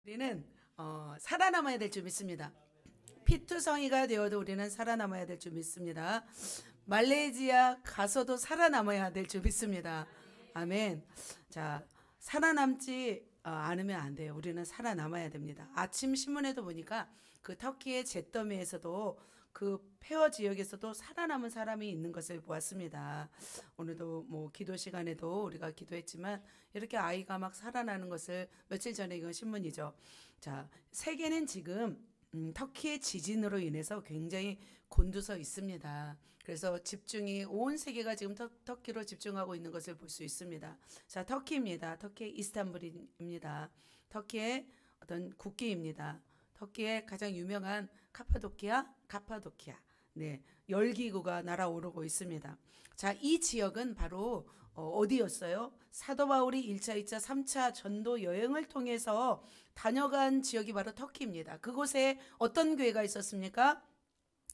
우리는 살아남아야 될 줄 믿습니다. 피투성이가 되어도 우리는 살아남아야 될 줄 믿습니다. 말레이시아 가서도 살아남아야 될 줄 믿습니다. 아멘. 자, 살아남지 않으면 안 돼요. 우리는 살아남아야 됩니다. 아침 신문에도 보니까 그 터키의 잿더미에서도 그 폐허 지역에서도 살아남은 사람이 있는 것을 보았습니다. 오늘도 뭐 기도 시간에도 우리가 기도했지만 이렇게 아이가 막 살아나는 것을 며칠 전에 이건 신문이죠. 자, 세계는 지금 터키의 지진으로 인해서 굉장히 곤두서 있습니다. 그래서 집중이 온 세계가 지금 터키로 집중하고 있는 것을 볼 수 있습니다. 자, 터키입니다. 터키의 이스탄불입니다. 터키의 어떤 국기입니다. 터키의 가장 유명한 카파도키아. 네, 열기구가 날아오르고 있습니다. 자, 이 지역은 바로 어디였어요? 사도 바울이 1차, 2차, 3차 전도 여행을 통해서 다녀간 지역이 바로 터키입니다. 그곳에 어떤 교회가 있었습니까?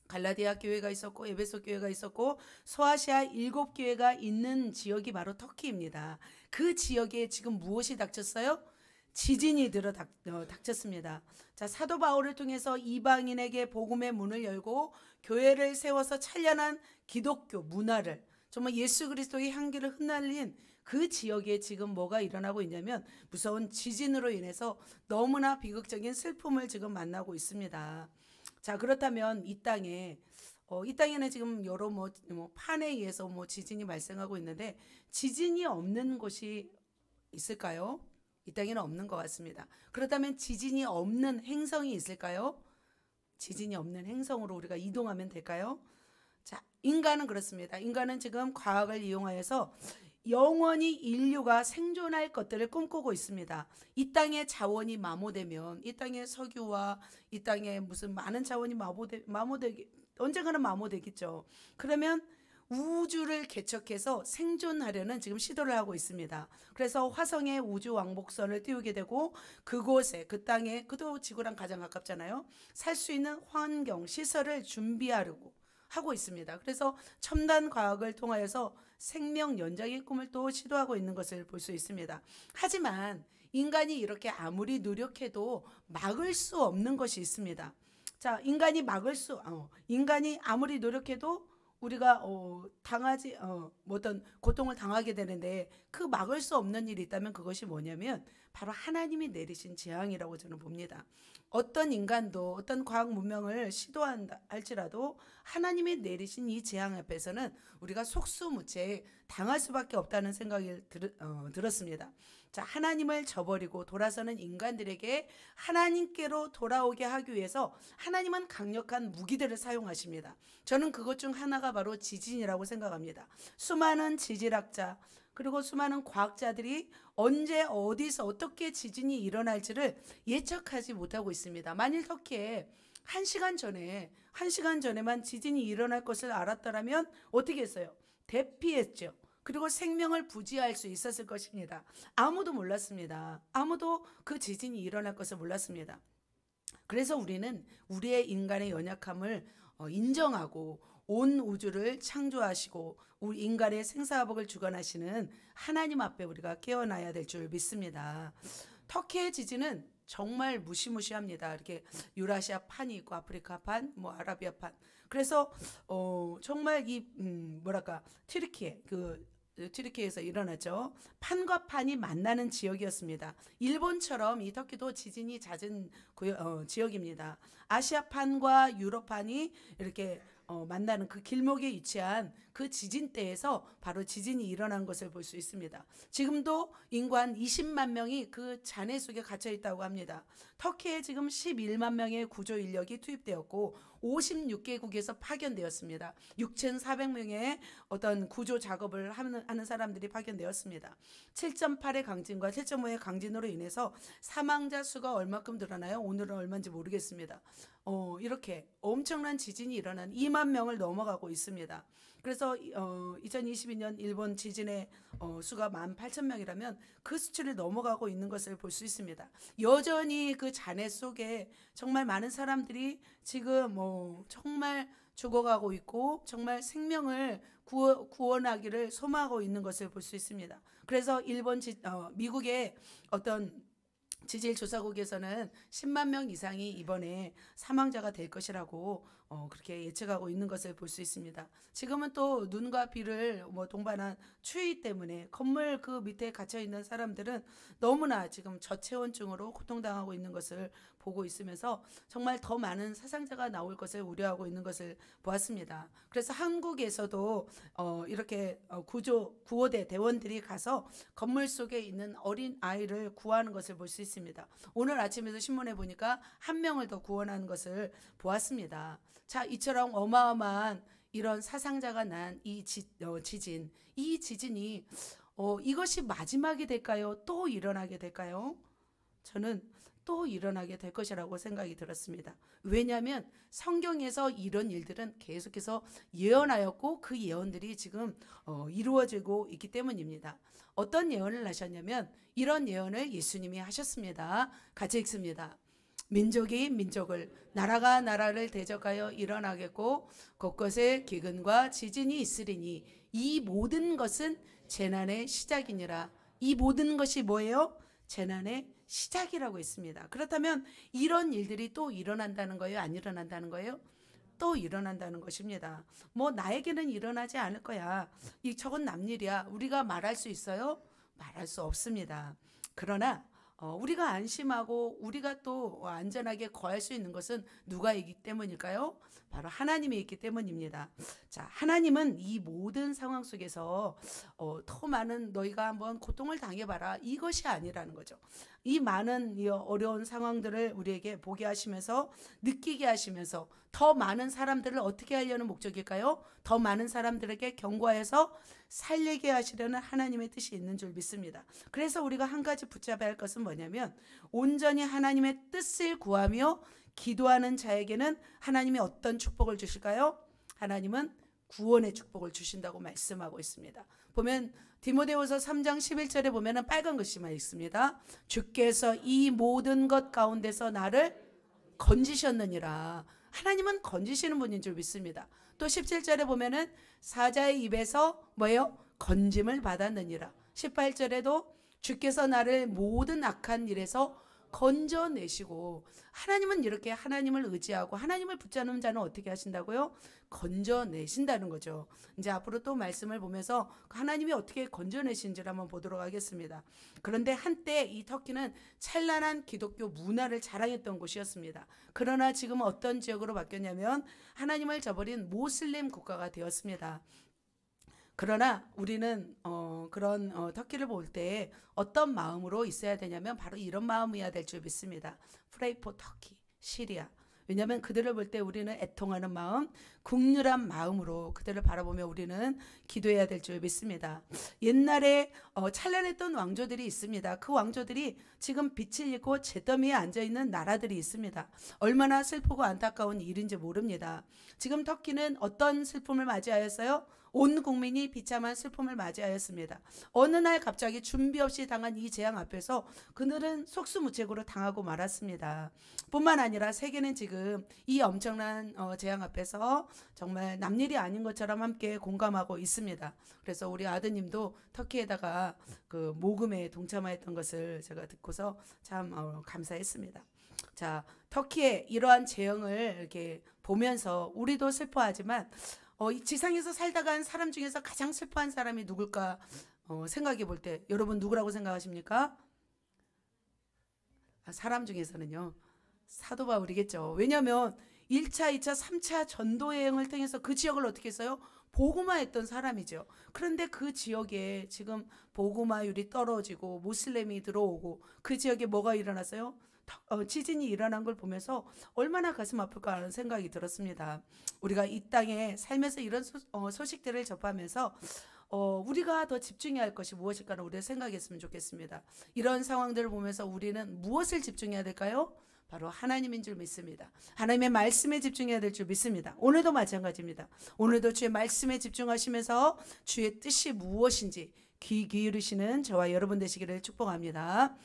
갈라디아 교회가 있었고 에베소 교회가 있었고 소아시아 7교회가 있는 지역이 바로 터키입니다. 그 지역에 지금 무엇이 닥쳤어요? 지진이 닥쳤습니다. 자, 사도 바울을 통해서 이방인에게 복음의 문을 열고 교회를 세워서 찬란한 기독교 문화를 정말 예수 그리스도의 향기를 흩날린 그 지역에 지금 뭐가 일어나고 있냐면 무서운 지진으로 인해서 너무나 비극적인 슬픔을 지금 만나고 있습니다. 자, 그렇다면 이 땅에는 지금 여러 판에 의해서 지진이 발생하고 있는데 지진이 없는 곳이 있을까요? 이 땅에는 없는 것 같습니다. 그렇다면 지진이 없는 행성이 있을까요? 지진이 없는 행성으로 우리가 이동하면 될까요? 자, 인간은 그렇습니다. 인간은 지금 과학을 이용하여서 영원히 인류가 생존할 것들을 꿈꾸고 있습니다. 이 땅의 자원이 마모되면 이 땅의 석유와 이 땅의 무슨 많은 자원이 언젠가는 마모되겠죠. 그러면 우주를 개척해서 생존하려는 지금 시도를 하고 있습니다. 그래서 화성에 우주 왕복선을 띄우게 되고 그곳에 그 땅에 그도 지구랑 가장 가깝잖아요. 살 수 있는 환경 시설을 준비하려고 하고 있습니다. 그래서 첨단 과학을 통하여서 생명 연장의 꿈을 또 시도하고 있는 것을 볼 수 있습니다. 하지만 인간이 이렇게 아무리 노력해도 막을 수 없는 것이 있습니다. 자, 인간이 아무리 노력해도 우리가 어떤 고통을 당하게 되는데 그 막을 수 없는 일이 있다면 그것이 뭐냐면 바로 하나님이 내리신 재앙이라고 저는 봅니다. 어떤 인간도 어떤 과학 문명을 시도한다 할지라도 하나님이 내리신 이 재앙 앞에서는 우리가 속수무책 당할 수밖에 없다는 생각이 들었습니다. 자, 하나님을 저버리고 돌아서는 인간들에게 하나님께로 돌아오게 하기 위해서 하나님은 강력한 무기들을 사용하십니다. 저는 그것 중 하나가 바로 지진이라고 생각합니다. 수많은 지질학자 그리고 수많은 과학자들이 언제 어디서 어떻게 지진이 일어날지를 예측하지 못하고 있습니다. 만일 터키에 1시간 전에만 지진이 일어날 것을 알았더라면 어떻게 했어요? 대피했죠. 그리고 생명을 부지할 수 있었을 것입니다. 아무도 몰랐습니다. 아무도 그 지진이 일어날 것을 몰랐습니다. 그래서 우리는 우리의 인간의 연약함을 인정하고 온 우주를 창조하시고 우리 인간의 생사화복을 주관하시는 하나님 앞에 우리가 깨어나야 될 줄 믿습니다. 터키의 지진은 정말 무시무시합니다. 이렇게 유라시아 판이 있고 아프리카 판, 아라비아 판. 그래서 정말 튀르키예에서 일어났죠. 판과 판이 만나는 지역이었습니다. 일본처럼 이 터키도 지진이 잦은 지역입니다. 아시아판과 유럽판이 이렇게 만나는 그 길목에 위치한 그 지진대에서 바로 지진이 일어난 것을 볼 수 있습니다. 지금도 인구 한 20만 명이 그 잔해 속에 갇혀 있다고 합니다. 터키에 지금 11만 명의 구조 인력이 투입되었고 56개국에서 파견되었습니다. 6,400명의 어떤 구조 작업을 하는 사람들이 파견되었습니다. 7.8의 강진과 7.5의 강진으로 인해서 사망자 수가 얼마큼 늘어나요? 오늘은 얼마인지 모르겠습니다. 이렇게 엄청난 지진이 일어난 2만 명을 넘어가고 있습니다. 그래서 2022년 일본 지진의 수가 18,000명이라면 그 수치를 넘어가고 있는 것을 볼 수 있습니다. 여전히 그 잔해 속에 정말 많은 사람들이 지금 정말 죽어가고 있고 정말 생명을 구원하기를 소망하고 있는 것을 볼 수 있습니다. 그래서 미국의 어떤 지질조사국에서는 10만 명 이상이 이번에 사망자가 될 것이라고 그렇게 예측하고 있는 것을 볼 수 있습니다. 지금은 또 눈과 비를 동반한 추위 때문에 건물 그 밑에 갇혀 있는 사람들은 너무나 지금 저체온증으로 고통당하고 있는 것을 보고 있으면서 정말 더 많은 사상자가 나올 것을 우려하고 있는 것을 보았습니다. 그래서 한국에서도 이렇게 구호대 대원들이 가서 건물 속에 있는 어린 아이를 구하는 것을 볼 수 있습니다. 오늘 아침에도 신문에 보니까 한 명을 더 구원하는 것을 보았습니다. 자, 이처럼 어마어마한 이런 사상자가 난 이 지진, 이 지진이 이것이 마지막이 될까요? 또 일어나게 될까요? 저는 또 일어나게 될 것이라고 생각이 들었습니다. 왜냐하면 성경에서 이런 일들은 계속해서 예언하였고 그 예언들이 지금 이루어지고 있기 때문입니다. 어떤 예언을 하셨냐면 이런 예언을 예수님이 하셨습니다. 같이 읽습니다. 민족이 민족을, 나라가 나라를 대적하여 일어나겠고 곳곳에 기근과 지진이 있으리니 이 모든 것은 재난의 시작이니라. 이 모든 것이 뭐예요? 재난의 시작이라고 했습니다. 그렇다면 이런 일들이 또 일어난다는 거예요? 안 일어난다는 거예요? 또 일어난다는 것입니다. 나에게는 일어나지 않을 거야. 저건 남일이야. 우리가 말할 수 있어요? 말할 수 없습니다. 그러나 우리가 안심하고 우리가 또 안전하게 거할 수 있는 것은 누가 있기 때문일까요? 바로 하나님이 있기 때문입니다. 자, 하나님은 이 모든 상황 속에서 더 많은 너희가 한번 고통을 당해봐라, 이것이 아니라는 거죠. 이 많은 이 어려운 상황들을 우리에게 보게 하시면서 느끼게 하시면서 더 많은 사람들을 어떻게 하려는 목적일까요? 더 많은 사람들에게 경고하여서 살리게 하시려는 하나님의 뜻이 있는 줄 믿습니다. 그래서 우리가 한 가지 붙잡아야 할 것은 뭐냐면 온전히 하나님의 뜻을 구하며 기도하는 자에게는 하나님이 어떤 축복을 주실까요? 하나님은 구원의 축복을 주신다고 말씀하고 있습니다. 보면 디모데후서 3장 11절에 보면은 빨간 글씨만 있습니다. 주께서 이 모든 것 가운데서 나를 건지셨느니라. 하나님은 건지시는 분인 줄 믿습니다. 또 17절에 보면은 사자의 입에서 뭐예요? 건짐을 받았느니라. 18절에도 주께서 나를 모든 악한 일에서 건져내시고, 하나님은 이렇게 하나님을 의지하고 하나님을 붙잡는 자는 어떻게 하신다고요? 건져내신다는 거죠. 이제 앞으로 또 말씀을 보면서 하나님이 어떻게 건져내신지를 한번 보도록 하겠습니다. 그런데 한때 이 터키는 찬란한 기독교 문화를 자랑했던 곳이었습니다. 그러나 지금 어떤 지역으로 바뀌었냐면 하나님을 저버린 모슬림 국가가 되었습니다. 그러나 우리는 그런 터키를 볼 때 어떤 마음으로 있어야 되냐면 바로 이런 마음이어야 될 줄 믿습니다. Pray for Turkey, 시리아. 왜냐하면 그들을 볼 때 우리는 애통하는 마음, 국률한 마음으로 그들을 바라보며 우리는 기도해야 될 줄 믿습니다. 옛날에 찬란했던 왕조들이 있습니다. 그 왕조들이 지금 빛을 잃고 잿더미에 앉아있는 나라들이 있습니다. 얼마나 슬프고 안타까운 일인지 모릅니다. 지금 터키는 어떤 슬픔을 맞이하였어요? 온 국민이 비참한 슬픔을 맞이하였습니다. 어느 날 갑자기 준비 없이 당한 이 재앙 앞에서 그들은 속수무책으로 당하고 말았습니다. 뿐만 아니라 세계는 지금 이 엄청난 재앙 앞에서 정말 남일이 아닌 것처럼 함께 공감하고 있습니다. 그래서 우리 아드님도 터키에다가 그 모금에 동참하였던 것을 제가 듣고서 참 감사했습니다. 자, 터키의 이러한 재앙을 이렇게 보면서 우리도 슬퍼하지만 이 지상에서 살다가 한 사람 중에서 가장 슬퍼한 사람이 누굴까 생각해 볼 때 여러분 누구라고 생각하십니까? 사람 중에서는요, 사도 바울이겠죠. 왜냐하면 1차, 2차, 3차 전도 여행을 통해서 그 지역을 어떻게 했어요? 복음화했던 사람이죠. 그런데 그 지역에 지금 복음화율이 떨어지고 모슬렘이 들어오고 그 지역에 뭐가 일어났어요? 지진이 일어난 걸 보면서 얼마나 가슴 아플까 하는 생각이 들었습니다. 우리가 이 땅에 살면서 이런 소식들을 접하면서 우리가 더 집중해야 할 것이 무엇일까를 우리가 생각했으면 좋겠습니다. 이런 상황들을 보면서 우리는 무엇을 집중해야 될까요? 바로 하나님인 줄 믿습니다. 하나님의 말씀에 집중해야 될 줄 믿습니다. 오늘도 마찬가지입니다. 오늘도 주의 말씀에 집중하시면서 주의 뜻이 무엇인지 귀 기울이시는 저와 여러분 되시기를 축복합니다.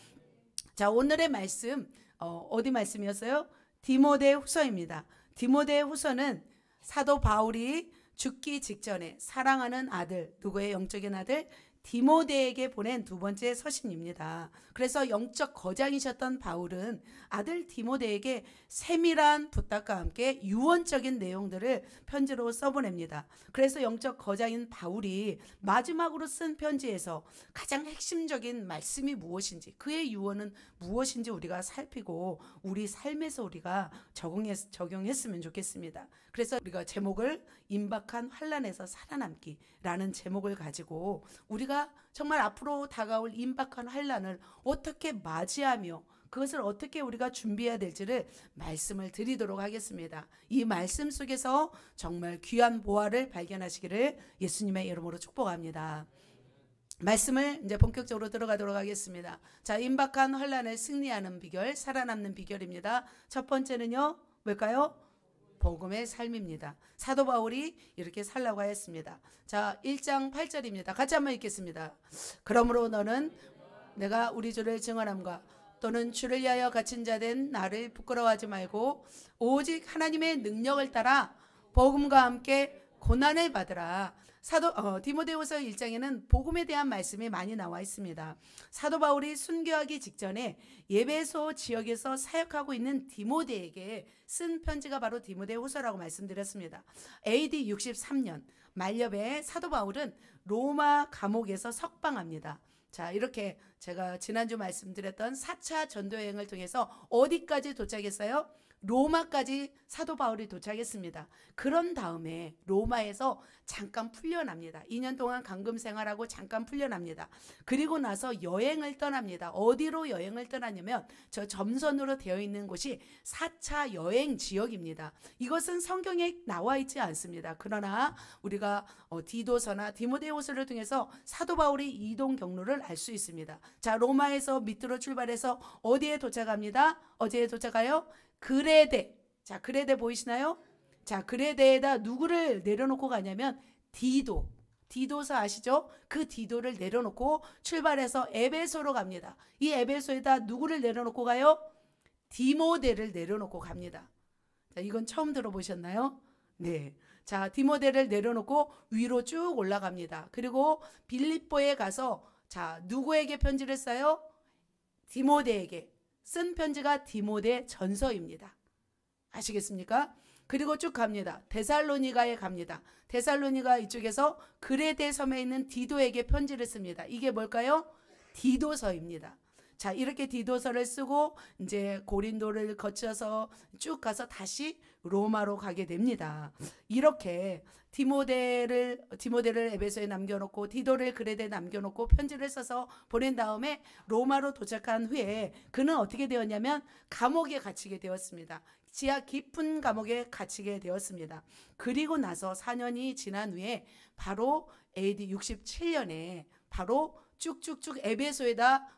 자, 오늘의 말씀 어디 말씀이었어요? 디모데후서입니다. 디모데후서는 사도 바울이 죽기 직전에 사랑하는 아들, 누구의 영적인 아들? 디모데에게 보낸 두 번째 서신입니다. 그래서 영적 거장이셨던 바울은 아들 디모데에게 세밀한 부탁과 함께 유언적인 내용들을 편지로 써보냅니다. 그래서 영적 거장인 바울이 마지막으로 쓴 편지에서 가장 핵심적인 말씀이 무엇인지, 그의 유언은 무엇인지 우리가 살피고 우리 삶에서 우리가 적용했으면 좋겠습니다. 그래서 우리가 제목을 임박한 환난에서 살아남기라는 제목을 가지고 우리가 정말 앞으로 다가올 임박한 환난을 어떻게 맞이하며 그것을 어떻게 우리가 준비해야 될지를 말씀을 드리도록 하겠습니다. 이 말씀 속에서 정말 귀한 보화를 발견하시기를 예수님의 이름으로 축복합니다. 말씀을 이제 본격적으로 들어가도록 하겠습니다. 자, 임박한 환난을 승리하는 비결, 살아남는 비결입니다. 첫 번째는요, 뭘까요? 복음의 삶입니다. 사도 바울이 이렇게 살라고 하였습니다. 자, 1장 8절입니다. 같이 한번 읽겠습니다. 그러므로 너는 내가 우리 주를 증언함과 또는 주를 위하여 갇힌 자 된 나를 부끄러워하지 말고 오직 하나님의 능력을 따라 복음과 함께 고난을 받으라. 디모데후서 1장에는 복음에 대한 말씀이 많이 나와 있습니다. 사도 바울이 순교하기 직전에 예배소 지역에서 사역하고 있는 디모데에게 쓴 편지가 바로 디모데후서라고 말씀드렸습니다. AD 63년 말엽에 사도 바울은 로마 감옥에서 석방합니다. 자, 이렇게 제가 지난주 말씀드렸던 4차 전도여행을 통해서 어디까지 도착했어요? 로마까지 사도 바울이 도착했습니다. 그런 다음에 로마에서 잠깐 풀려납니다. 2년 동안 감금 생활하고 잠깐 풀려납니다. 그리고 나서 여행을 떠납니다. 어디로 여행을 떠나냐면 저 점선으로 되어 있는 곳이 4차 여행 지역입니다. 이것은 성경에 나와 있지 않습니다. 그러나 우리가 디도서나 디모데후서를 통해서 사도 바울의 이동 경로를 알 수 있습니다. 자, 로마에서 밑으로 출발해서 어디에 도착합니다? 어디에 도착해요? 그레데. 자, 그레데 보이시나요? 자, 그레데에다 누구를 내려놓고 가냐면 디도서 아시죠? 그 디도를 내려놓고 출발해서 에베소로 갑니다. 이 에베소에다 누구를 내려놓고 가요? 디모데를 내려놓고 갑니다. 자, 이건 처음 들어보셨나요? 네. 자, 디모데를 내려놓고 위로 쭉 올라갑니다. 그리고 빌립보에 가서 자, 누구에게 편지를 써요? 디모데에게. 쓴 편지가 디모데 전서입니다. 아시겠습니까? 그리고 쭉 갑니다. 데살로니가에 갑니다. 데살로니가 이쪽에서 그레데 섬에 있는 디도에게 편지를 씁니다. 이게 뭘까요? 디도서입니다. 자, 이렇게 디도서를 쓰고 이제 고린도를 거쳐서 쭉 가서 다시 로마로 가게 됩니다. 이렇게 디모데를 에베소에 남겨놓고 디도를 그레데에 남겨놓고 편지를 써서 보낸 다음에 로마로 도착한 후에 그는 어떻게 되었냐면 감옥에 갇히게 되었습니다. 지하 깊은 감옥에 갇히게 되었습니다. 그리고 나서 4년이 지난 후에 바로 AD 67년에 바로 쭉쭉쭉 에베소에다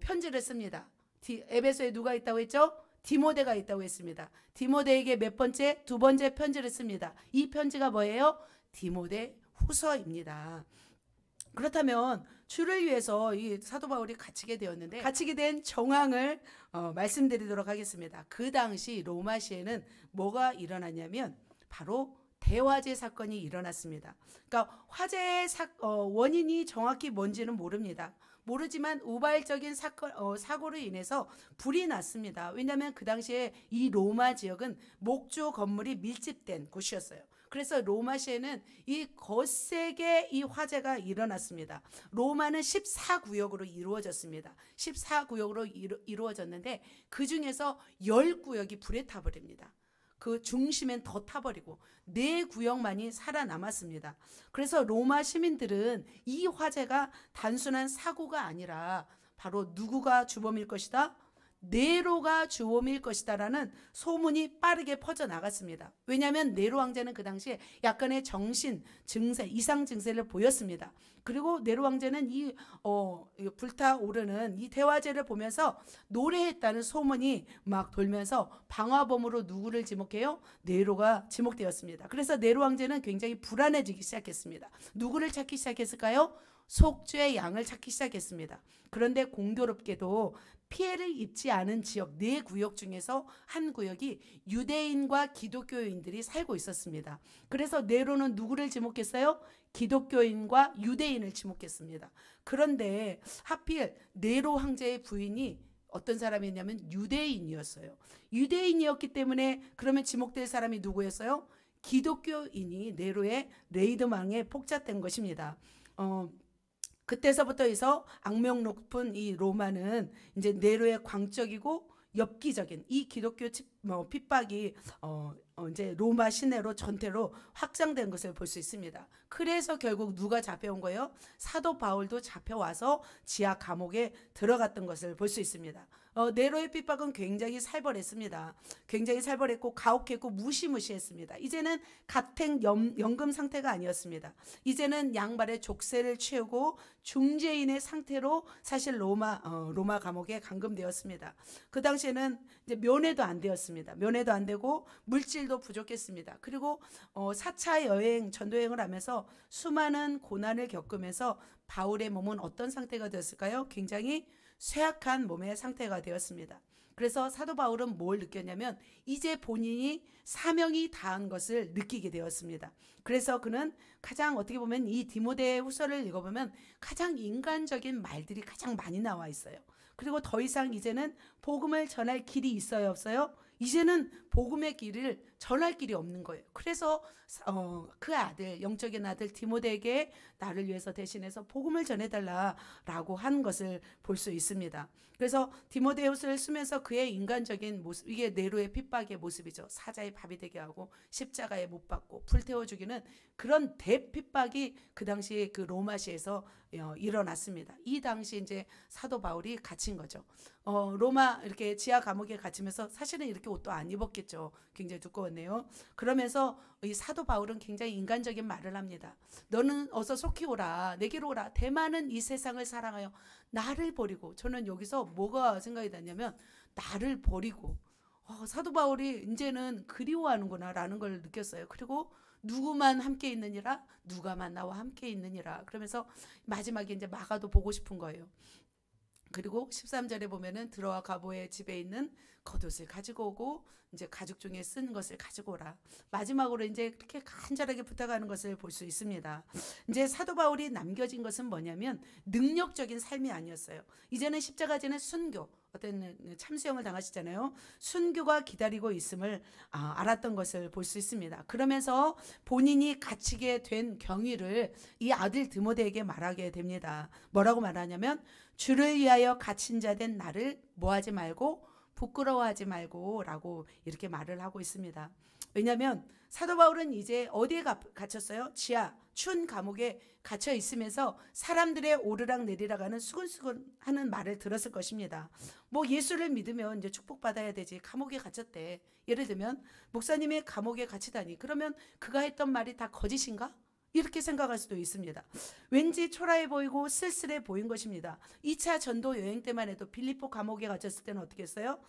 편지를 씁니다. 에베소에 누가 있다고 했죠? 디모데가 있다고 했습니다. 디모데에게 몇 번째? 두 번째 편지를 씁니다. 이 편지가 뭐예요? 디모데 후서입니다. 그렇다면 주를 위해서 이 사도 바울이 갇히게 되었는데 갇히게 된 정황을 말씀드리도록 하겠습니다. 그 당시 로마시에는 뭐가 일어났냐면 바로 대화재 사건이 일어났습니다. 그러니까 화재의 원인이 정확히 뭔지는 모릅니다. 모르지만 우발적인 사고로 인해서 불이 났습니다. 왜냐하면 그 당시에 이 로마 지역은 목조 건물이 밀집된 곳이었어요. 그래서 로마시에는 이 거세게 이 화재가 일어났습니다. 로마는 14구역으로 이루어졌습니다. 14구역으로 이루어졌는데 그 중에서 10구역이 불에 타버립니다. 그 중심엔 더 타버리고 4구역만이 살아남았습니다. 그래서 로마 시민들은 이 화재가 단순한 사고가 아니라 바로 누구가 주범일 것이다? 네로가 주범일 것이다라는 소문이 빠르게 퍼져나갔습니다. 왜냐하면 네로 왕제는 그 당시에 약간의 정신 증세, 이상 증세를 보였습니다. 그리고 네로 왕제는 이 불타오르는 이 대화제를 보면서 노래했다는 소문이 막 돌면서 방화범으로 누구를 지목해요? 네로가 지목되었습니다. 그래서 네로 왕제는 굉장히 불안해지기 시작했습니다. 누구를 찾기 시작했을까요? 속죄의 양을 찾기 시작했습니다. 그런데 공교롭게도 피해를 입지 않은 지역 4구역 중에서 한 구역이 유대인과 기독교인들이 살고 있었습니다. 그래서 네로는 누구를 지목했어요? 기독교인과 유대인을 지목했습니다. 그런데 하필 네로 황제의 부인이 어떤 사람이었냐면 유대인이었어요. 유대인이었기 때문에 그러면 지목될 사람이 누구였어요? 기독교인이 네로의 레이드망에 폭fat된 것입니다. 그때서부터 해서 악명 높은 이 로마는 이제 네로의 광적이고 엽기적인 이 기독교 핍박이 이제 로마 시내로 전체로 확장된 것을 볼 수 있습니다. 그래서 결국 누가 잡혀온 거예요? 사도 바울도 잡혀와서 지하 감옥에 들어갔던 것을 볼 수 있습니다. 네로의 핍박은 굉장히 살벌했습니다. 굉장히 살벌했고 가혹했고 무시무시했습니다. 이제는 가택 연금 상태가 아니었습니다. 이제는 양발의 족쇄를 채우고 중재인의 상태로 사실 로마 감옥에 감금되었습니다. 그 당시에는 이제 면회도 안 되었습니다. 면회도 안 되고 물질도 부족했습니다. 그리고 4차 여행 전도여행을 하면서 수많은 고난을 겪으면서 바울의 몸은 어떤 상태가 되었을까요? 굉장히 쇠약한 몸의 상태가 되었습니다. 그래서 사도 바울은 뭘 느꼈냐면 이제 본인이 사명이 다한 것을 느끼게 되었습니다. 그래서 그는 가장 어떻게 보면 이 디모데 후서를 읽어보면 가장 인간적인 말들이 가장 많이 나와 있어요. 그리고 더 이상 이제는 복음을 전할 길이 있어요, 없어요? 이제는 복음의 길을 전할 길이 없는 거예요. 그래서 그 아들, 영적인 아들 디모데에게 나를 위해서 대신해서 복음을 전해달라라고 한 것을 볼 수 있습니다. 그래서 디모데후서를 쓰면서 그의 인간적인 모습, 이게 네로의 핍박의 모습이죠. 사자의 밥이 되게 하고 십자가에 못 박고 불태워 죽이는 그런 대핍박이 그 당시 그 로마시에서 일어났습니다. 이 당시 이제 사도 바울이 갇힌 거죠. 로마 이렇게 지하 감옥에 갇히면서 사실은 이렇게 옷도 안 입었겠죠. 굉장히 두꺼웠네요. 그러면서 이 사도 바울은 굉장히 인간적인 말을 합니다. 너는 어서 속히 오라. 내게로 오라. 대만은 이 세상을 사랑하여 나를 버리고, 저는 여기서 뭐가 생각이 났냐면 나를 버리고 사도 바울이 이제는 그리워하는구나 라는 걸 느꼈어요. 그리고 누구만 함께 있느니라, 누가만 나와 함께 있느니라. 그러면서 마지막에 이제 마가도 보고 싶은 거예요. 그리고 13절에 보면은 들어와 가보의 집에 있는 겉옷을 가지고 오고 이제 가죽 중에 쓴 것을 가지고 오라. 마지막으로 이제 그렇게 간절하게 부탁하는 것을 볼 수 있습니다. 이제 사도 바울이 남겨진 것은 뭐냐면 능력적인 삶이 아니었어요. 이제는 십자가지는 순교, 어떤 참수형을 당하시잖아요. 순교가 기다리고 있음을 알았던 것을 볼 수 있습니다. 그러면서 본인이 갇히게 된 경위를 이 아들 디모데에게 말하게 됩니다. 뭐라고 말하냐면 주를 위하여 갇힌 자 된 나를 뭐하지 말고 부끄러워하지 말고 라고 이렇게 말을 하고 있습니다. 왜냐하면 사도 바울은 이제 어디에 갇혔어요? 지하 추운 감옥에 갇혀 있으면서 사람들의 오르락 내리락 하는 수근수근 하는 말을 들었을 것입니다. 뭐 예수를 믿으면 이제 축복받아야 되지, 감옥에 갇혔대. 예를 들면 목사님의 감옥에 갇히다니, 그러면 그가 했던 말이 다 거짓인가? 이렇게 생각할 수도 있습니다. 왠지 초라해 보이고 쓸쓸해 보인 것입니다. 2차 전도 여행 때만 해도 빌립보 감옥에 갇혔을 때는 어떻게 했어요?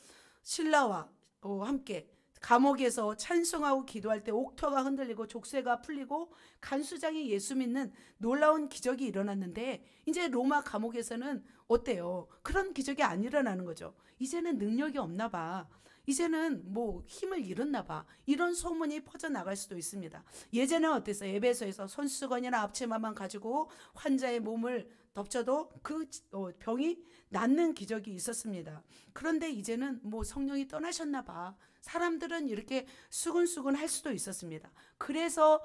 신라와 함께 감옥에서 찬송하고 기도할 때 옥터가 흔들리고 족쇄가 풀리고 간수장이 예수 믿는 놀라운 기적이 일어났는데 이제 로마 감옥에서는 어때요? 그런 기적이 안 일어나는 거죠. 이제는 능력이 없나 봐. 이제는 뭐 힘을 잃었나 봐. 이런 소문이 퍼져나갈 수도 있습니다. 예전에는 어땠어요? 에베소에서 손수건이나 앞치마만 가지고 환자의 몸을 덮쳐도 그 병이 낫는 기적이 있었습니다. 그런데 이제는 뭐 성령이 떠나셨나 봐. 사람들은 이렇게 수근수근 할 수도 있었습니다. 그래서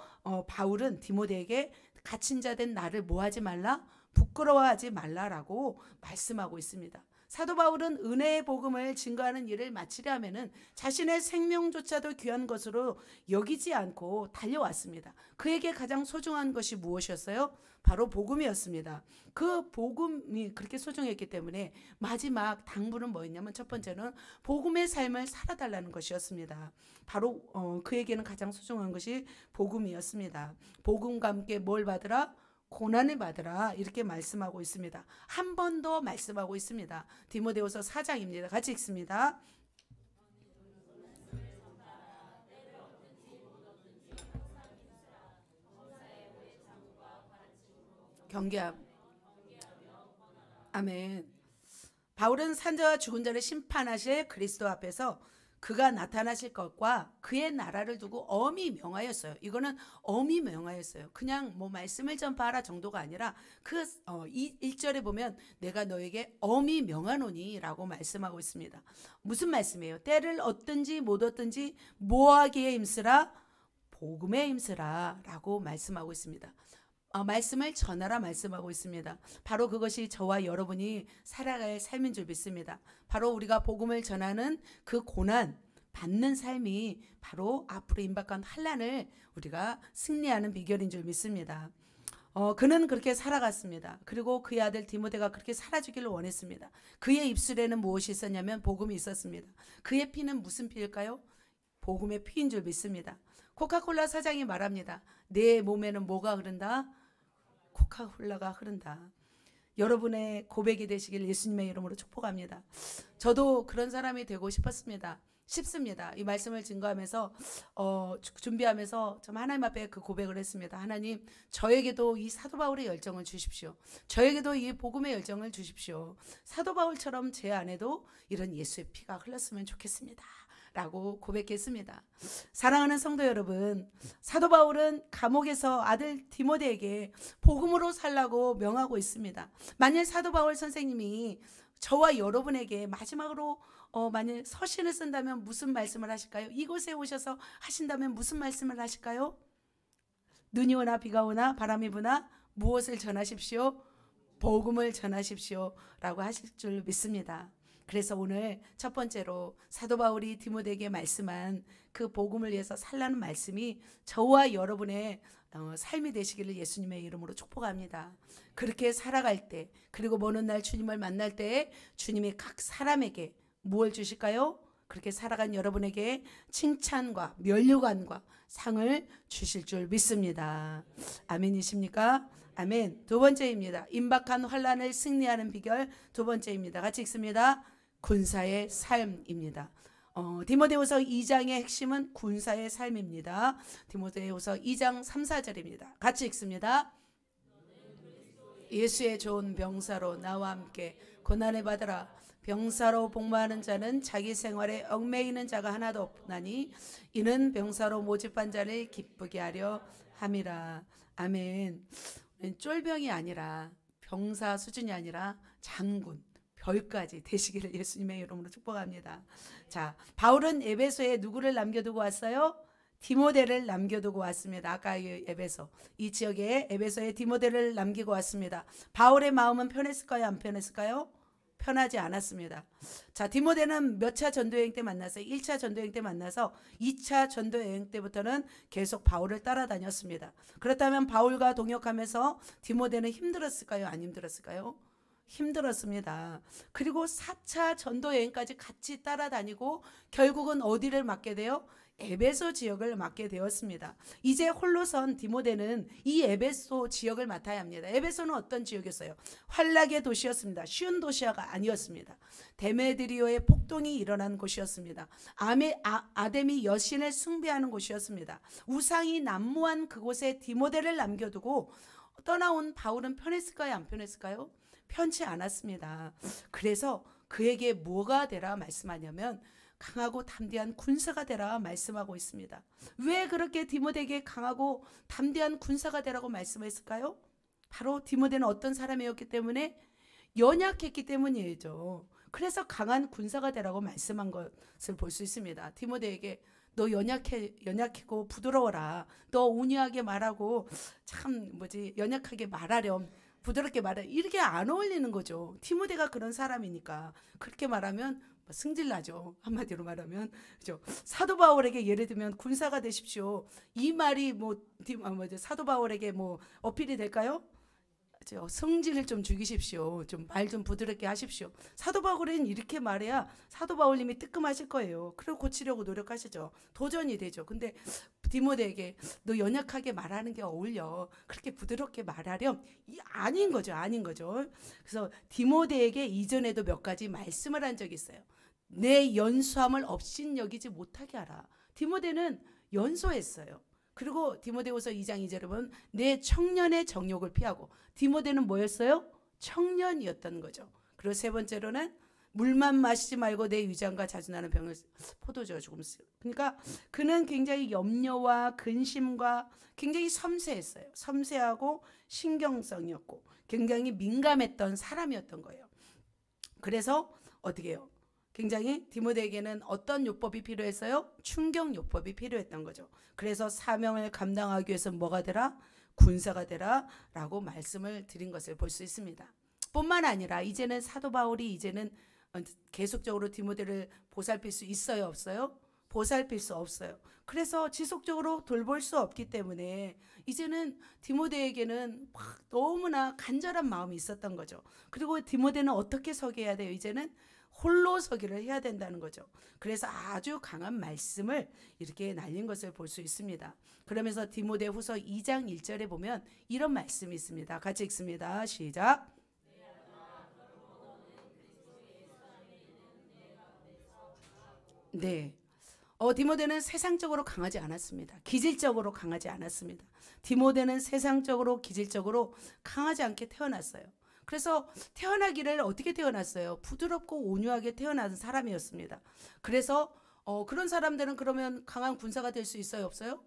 바울은 디모데에게 갇힌 자 된 나를 뭐하지 말라? 부끄러워하지 말라라고 말씀하고 있습니다. 사도 바울은 은혜의 복음을 증거하는 일을 마치려 하면은 자신의 생명조차도 귀한 것으로 여기지 않고 달려왔습니다. 그에게 가장 소중한 것이 무엇이었어요? 바로 복음이었습니다. 그 복음이 그렇게 소중했기 때문에 마지막 당부는 뭐였냐면 첫 번째는 복음의 삶을 살아달라는 것이었습니다. 바로 그에게는 가장 소중한 것이 복음이었습니다. 복음과 함께 뭘 받으라? 고난을 받으라, 이렇게 말씀하고 있습니다. 한 번 더 말씀하고 있습니다. 디모데후서 4장입니다. 같이 읽습니다. 경계하고 아멘. 바울은 산자와 죽은 자를 심판하실 그리스도 앞에서 그가 나타나실 것과 그의 나라를 두고 엄히 명하였어요. 이거는 엄히 명하였어요. 그냥 뭐 말씀을 전파하라 정도가 아니라 이 1절에 보면 내가 너에게 엄히 명하노니 라고 말씀하고 있습니다. 무슨 말씀이에요? 때를 얻든지 못 얻든지 뭐하기에 힘쓰라? 복음에 힘쓰라 라고 말씀하고 있습니다. 말씀을 전하라 말씀하고 있습니다. 바로 그것이 저와 여러분이 살아갈 삶인 줄 믿습니다. 바로 우리가 복음을 전하는 그 고난 받는 삶이 바로 앞으로 임박한 환난을 우리가 승리하는 비결인 줄 믿습니다. 그는 그렇게 살아갔습니다. 그리고 그의 아들 디모데가 그렇게 살아주기를 원했습니다. 그의 입술에는 무엇이 있었냐면 복음이 있었습니다. 그의 피는 무슨 피일까요? 복음의 피인 줄 믿습니다. 코카콜라 사장이 말합니다. 내 몸에는 뭐가 흐른다? 코카콜라가 흐른다. 여러분의 고백이 되시길 예수님의 이름으로 축복합니다. 저도 그런 사람이 되고 싶습니다. 이 말씀을 증거하면서 준비하면서 좀 하나님 앞에 그 고백을 했습니다. 하나님, 저에게도 이 사도 바울의 열정을 주십시오. 저에게도 이 복음의 열정을 주십시오. 사도 바울처럼 제 안에도 이런 예수의 피가 흘렀으면 좋겠습니다. 라고 고백했습니다. 사랑하는 성도 여러분, 사도 바울은 감옥에서 아들 디모데에게 복음으로 살라고 명하고 있습니다. 만일 사도 바울 선생님이 저와 여러분에게 마지막으로 만일 서신을 쓴다면 무슨 말씀을 하실까요? 이곳에 오셔서 하신다면 무슨 말씀을 하실까요? 눈이 오나 비가 오나 바람이 부나 무엇을 전하십시오? 복음을 전하십시오 라고 하실 줄 믿습니다. 그래서 오늘 첫 번째로 사도 바울이 디모데에게 말씀한 그 복음을 위해서 살라는 말씀이 저와 여러분의 삶이 되시기를 예수님의 이름으로 축복합니다. 그렇게 살아갈 때, 그리고 먼 날 주님을 만날 때에 주님이 각 사람에게 무엇을 주실까요? 그렇게 살아간 여러분에게 칭찬과 면류관과 상을 주실 줄 믿습니다. 아멘이십니까? 아멘. 두 번째입니다. 임박한 환난을 승리하는 비결 두 번째입니다. 같이 읽습니다. 군사의 삶입니다. 디모데후서 2장의 핵심은 군사의 삶입니다. 디모데후서 2장 3, 4절입니다. 같이 읽습니다. 예수의 좋은 병사로 나와 함께 고난을 받으라. 병사로 복무하는 자는 자기 생활에 얽매이는 자가 하나도 없나니 이는 병사로 모집한 자를 기쁘게 하려 함이라. 아멘. 쫄병이 아니라 병사 수준이 아니라 장군 별까지 되시기를 예수님의 이름으로 축복합니다. 자, 바울은 에베소에 누구를 남겨두고 왔어요? 디모데를 남겨두고 왔습니다. 아까 에베소, 이 지역에 에베소에 디모데를 남기고 왔습니다. 바울의 마음은 편했을까요? 안 편했을까요? 편하지 않았습니다. 자, 디모데는 몇 차 전도여행 때 만났어요? 1차 전도여행 때 만나서 2차 전도여행 때부터는 계속 바울을 따라다녔습니다. 그렇다면 바울과 동역하면서 디모데는 힘들었을까요? 안 힘들었을까요? 힘들었습니다. 그리고 4차 전도여행까지 같이 따라다니고 결국은 어디를 맡게 돼요? 에베소 지역을 맡게 되었습니다. 이제 홀로선 디모데는 이 에베소 지역을 맡아야 합니다. 에베소는 어떤 지역이었어요? 환락의 도시였습니다. 쉬운 도시가 아니었습니다. 데메드리오의 폭동이 일어난 곳이었습니다. 아데미 여신을 숭배하는 곳이었습니다. 우상이 난무한 그곳에 디모데를 남겨두고 떠나온 바울은 편했을까요? 안 편했을까요? 편치 않았습니다. 그래서 그에게 뭐가 되라 말씀하냐면 강하고 담대한 군사가 되라 말씀하고 있습니다. 왜 그렇게 디모데에게 강하고 담대한 군사가 되라고 말씀했을까요? 바로 디모데는 어떤 사람이었기 때문에 연약했기 때문이죠. 그래서 강한 군사가 되라고 말씀한 것을 볼 수 있습니다. 디모데에게 너 연약하고 부드러워라. 너 온유하게 말하고 연약하게 말하렴. 부드럽게 말해. 이렇게 안 어울리는 거죠. 디모데가 그런 사람이니까. 그렇게 말하면 승질나죠. 한마디로 말하면. 그죠? 사도 바울에게 예를 들면 군사가 되십시오. 이 말이 사도 바울에게 어필이 될까요? 성질을 좀 죽이십시오. 말 좀 부드럽게 하십시오. 사도 바울은 이렇게 말해야 사도 바울님이 뜨끔하실 거예요. 그리고 고치려고 노력하시죠. 도전이 되죠. 근데 디모데에게 너 연약하게 말하는 게 어울려. 그렇게 부드럽게 말하렴. 아닌 거죠. 아닌 거죠. 그래서 디모데에게 이전에도 몇 가지 말씀을 한 적이 있어요. 내 연소함을 업신여기지 못하게 하라. 디모데는 연소했어요. 그리고 디모데후서 2장 2절에 보면 내 청년의 정욕을 피하고 디모데는 뭐였어요? 청년이었던 거죠. 그리고 세 번째로는 물만 마시지 말고 내 위장과 자주 나는 병을 포도주가 조금 쓰요. 그러니까 그는 굉장히 염려와 근심과 굉장히 섬세했어요. 섬세하고 신경성이었고 굉장히 민감했던 사람이었던 거예요. 그래서 어떻게 해요? 굉장히 디모데에게는 어떤 요법이 필요했어요? 충격 요법이 필요했던 거죠. 그래서 사명을 감당하기 위해서 뭐가 되라? 군사가 되라 라고 말씀을 드린 것을 볼 수 있습니다. 뿐만 아니라 이제는 사도 바울이 이제는 계속적으로 디모데를 보살필 수 있어요, 없어요? 보살필 수 없어요. 그래서 지속적으로 돌볼 수 없기 때문에 이제는 디모데에게는 너무나 간절한 마음이 있었던 거죠. 그리고 디모데는 어떻게 서게 해야 돼요? 이제는 홀로 서기를 해야 된다는 거죠. 그래서 아주 강한 말씀을 이렇게 날린 것을 볼 수 있습니다. 그러면서 디모데 후서 2장 1절에 보면 이런 말씀이 있습니다. 같이 읽습니다. 시작. 네. 디모데는 세상적으로 강하지 않았습니다. 기질적으로 강하지 않았습니다. 디모데는 세상적으로 기질적으로 강하지 않게 태어났어요. 그래서 태어나기를 어떻게 태어났어요? 부드럽고 온유하게 태어난 사람이었습니다. 그래서 그런 사람들은 그러면 강한 군사가 될 수 있어요? 없어요?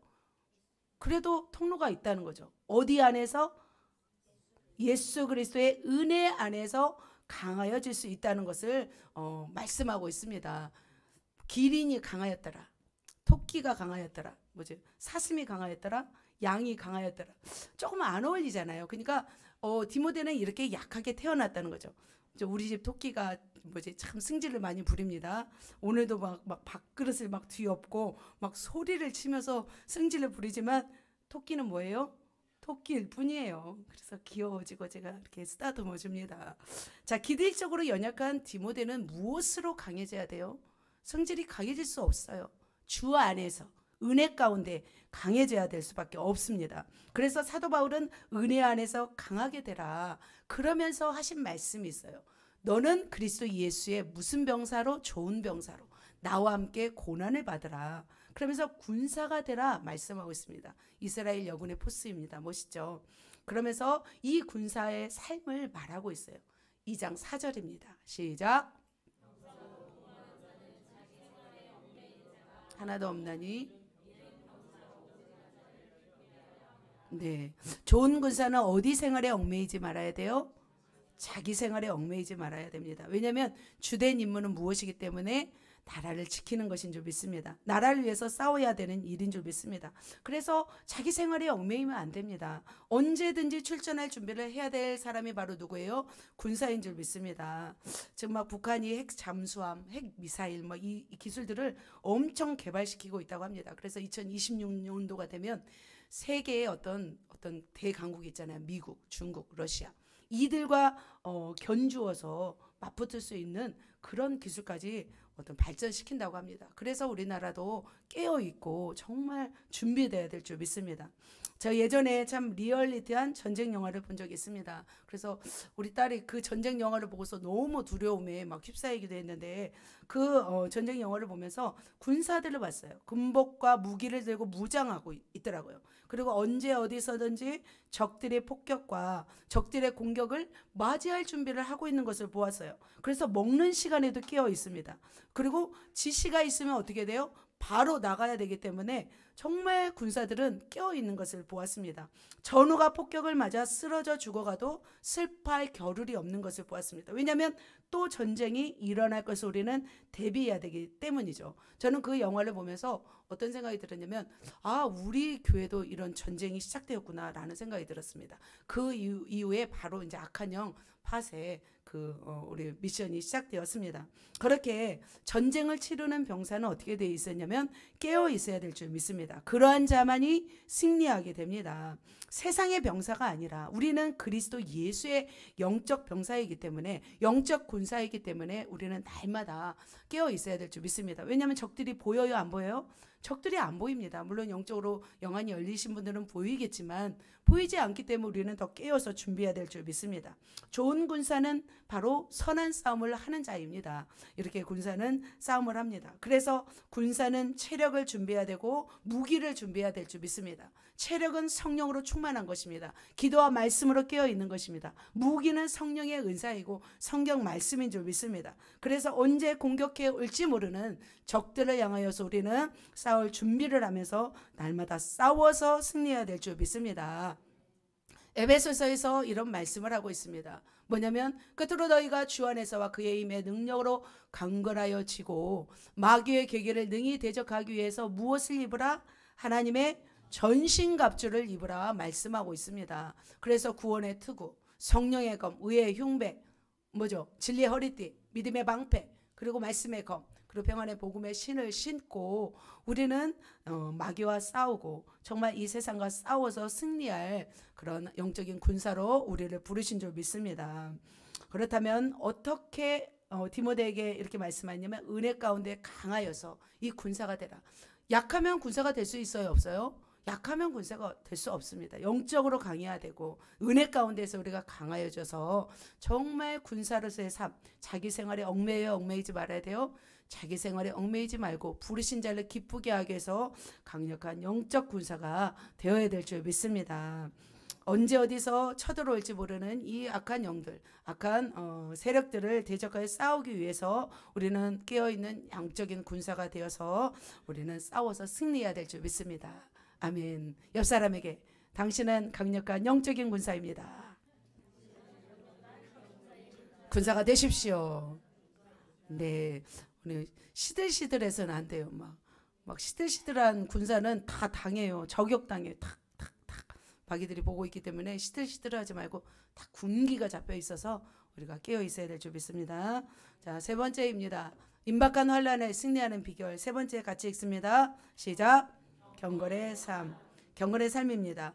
그래도 통로가 있다는 거죠. 어디 안에서? 예수 그리스도의 은혜 안에서 강하여질 수 있다는 것을 말씀하고 있습니다. 기린이 강하였더라. 토끼가 강하였더라. 뭐지? 사슴이 강하였더라. 양이 강하였더라. 조금 안 어울리잖아요. 그러니까 디모데는 이렇게 약하게 태어났다는 거죠. 우리 집 토끼가 뭐지? 참 승질을 많이 부립니다. 오늘도 막 밥그릇을 막 뒤엎고 막 소리를 치면서 승질을 부리지만 토끼는 뭐예요? 토끼일 뿐이에요. 그래서 귀여워지고 제가 이렇게 쓰다듬어 줍니다. 자, 기질적으로 연약한 디모데는 무엇으로 강해져야 돼요? 성질이 강해질 수 없어요. 주 안에서 은혜 가운데 강해져야 될 수밖에 없습니다. 그래서 사도 바울은 은혜 안에서 강하게 되라 그러면서 하신 말씀이 있어요. 너는 그리스도 예수의 무슨 병사로? 좋은 병사로 나와 함께 고난을 받으라. 그러면서 군사가 되라 말씀하고 있습니다. 이스라엘 여군의 포스입니다. 멋있죠? 그러면서 이 군사의 삶을 말하고 있어요. 2장 4절입니다. 시작. 하나도 없나니. 네, 좋은 군사는 어디 생활에 얽매이지 말아야 돼요? 자기 생활에 얽매이지 말아야 됩니다. 왜냐하면 주된 임무는 무엇이기 때문에 나라를 지키는 것인 줄 믿습니다. 나라를 위해서 싸워야 되는 일인 줄 믿습니다. 그래서 자기 생활에 얽매이면 안 됩니다. 언제든지 출전할 준비를 해야 될 사람이 바로 누구예요? 군사인 줄 믿습니다. 지금 막 북한이 핵 잠수함, 핵 미사일 뭐 이 기술들을 엄청 개발시키고 있다고 합니다. 그래서 2026년도가 되면 세계의 어떤 대강국이 있잖아요. 미국, 중국, 러시아. 이들과 견주어서 맞붙을 수 있는 그런 기술까지 발전시킨다고 합니다. 그래서 우리나라도 깨어있고 정말 준비돼야 될 줄 믿습니다. 저 예전에 참 리얼리티한 전쟁 영화를 본 적이 있습니다. 그래서 우리 딸이 그 전쟁 영화를 보고서 너무 두려움에 막 휩싸이기도 했는데 그 전쟁 영화를 보면서 군사들을 봤어요. 군복과 무기를 들고 무장하고 있더라고요. 그리고 언제 어디서든지 적들의 폭격과 적들의 공격을 맞이할 준비를 하고 있는 것을 보았어요. 그래서 먹는 시간에도 깨어 있습니다. 그리고 지시가 있으면 어떻게 돼요? 바로 나가야 되기 때문에 정말 군사들은 깨어 있는 것을 보았습니다. 전우가 폭격을 맞아 쓰러져 죽어가도 슬퍼할 겨를이 없는 것을 보았습니다. 왜냐하면 또 전쟁이 일어날 것을 우리는 대비해야 되기 때문이죠. 저는 그 영화를 보면서 어떤 생각이 들었냐면 우리 교회도 이런 전쟁이 시작되었구나라는 생각이 들었습니다. 그 이후에 바로 이제 악한 영 팟의 우리 미션이 시작되었습니다. 그렇게 전쟁을 치르는 병사는 어떻게 되어 있었냐면 깨어 있어야 될 줄 믿습니다. 그러한 자만이 승리하게 됩니다. 세상의 병사가 아니라 우리는 그리스도 예수의 영적 병사이기 때문에 영적 군사이기 때문에 우리는 날마다 깨어 있어야 될 줄 믿습니다. 왜냐하면 적들이 보여요, 안 보여요? 적들이 안 보입니다. 물론 영적으로 영안이 열리신 분들은 보이겠지만 보이지 않기 때문에 우리는 더 깨어서 준비해야 될 줄 믿습니다. 좋은 군사는 바로 선한 싸움을 하는 자입니다. 이렇게 군사는 싸움을 합니다. 그래서 군사는 체력을 준비해야 되고 무기를 준비해야 될 줄 믿습니다. 체력은 성령으로 충만한 것입니다. 기도와 말씀으로 깨어 있는 것입니다. 무기는 성령의 은사이고 성경 말씀인 줄 믿습니다. 그래서 언제 공격해 올지 모르는 적들을 향하여서 우리는 싸울 준비를 하면서 날마다 싸워서 승리해야 될 줄 믿습니다. 에베소서에서 이런 말씀을 하고 있습니다. 뭐냐면 끝으로 너희가 주 안에서와 그의 힘의 능력으로 강건하여 지고 마귀의 계계를 능히 대적하기 위해서 무엇을 입으라? 하나님의 전신갑주를 입으라 말씀하고 있습니다. 그래서 구원의 투구, 성령의 검, 의의 흉배, 뭐죠? 진리의 허리띠, 믿음의 방패, 그리고 말씀의 검, 그리고 평안의 복음의 신을 신고 우리는 마귀와 싸우고 정말 이 세상과 싸워서 승리할 그런 영적인 군사로 우리를 부르신 줄 믿습니다. 그렇다면 어떻게 디모데에게 이렇게 말씀하냐면 은혜 가운데 강하여서 이 군사가 되라. 약하면 군사가 될 수 있어요, 없어요? 약하면 군사가 될 수 없습니다. 영적으로 강해야 되고 은혜 가운데서 우리가 강하여져서 정말 군사로서의 삶, 자기 생활에 얽매이지 말아야 돼요. 자기 생활에 얽매이지 말고 부르신 자를 기쁘게 하기 위해서 강력한 영적 군사가 되어야 될 줄 믿습니다. 언제 어디서 쳐들어올지 모르는 이 악한 영들, 악한 세력들을 대적하여 싸우기 위해서 우리는 깨어있는 영적인 군사가 되어서 우리는 싸워서 승리해야 될 줄 믿습니다. 아멘. 옆 사람에게 당신은 강력한 영적인 군사입니다. 군사가 되십시오. 네, 오늘 시들시들해서는 안 돼요. 막 시들시들한 군사는 다 당해요. 저격당해요. 탁탁탁 마귀들이 보고 있기 때문에 시들시들하지 말고 다 군기가 잡혀 있어서 우리가 깨어 있어야 될 줄 믿습니다. 자, 세 번째입니다. 임박한 환란에 승리하는 비결. 세 번째 같이 읽습니다. 시작. 경건의 삶, 경건의 삶입니다.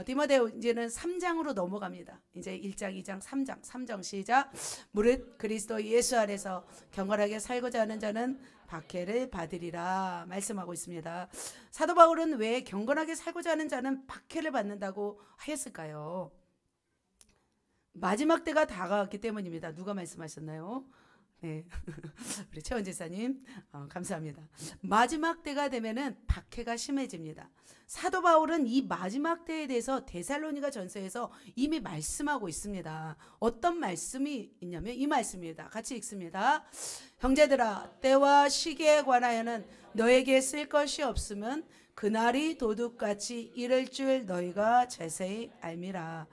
디모데 이제는 3장으로 넘어갑니다. 이제 1장, 2장, 3장 시작. 무릇 그리스도 예수 안에서 경건하게 살고자 하는 자는 박해를 받으리라 말씀하고 있습니다. 사도 바울은 왜 경건하게 살고자 하는 자는 박해를 받는다고 하였을까요? 마지막 때가 다가왔기 때문입니다. 누가 말씀하셨나요? 네, 우리 최원 지사님 감사합니다. 마지막 때가 되면은 박해가 심해집니다. 사도 바울은 이 마지막 때에 대해서 데살로니가 전서에서 이미 말씀하고 있습니다. 어떤 말씀이 있냐면 이 말씀입니다. 같이 읽습니다. 형제들아, 때와 시기에 관하여는 너에게 쓸 것이 없으면 그날이 도둑같이 이를 줄 너희가 자세히 알미라.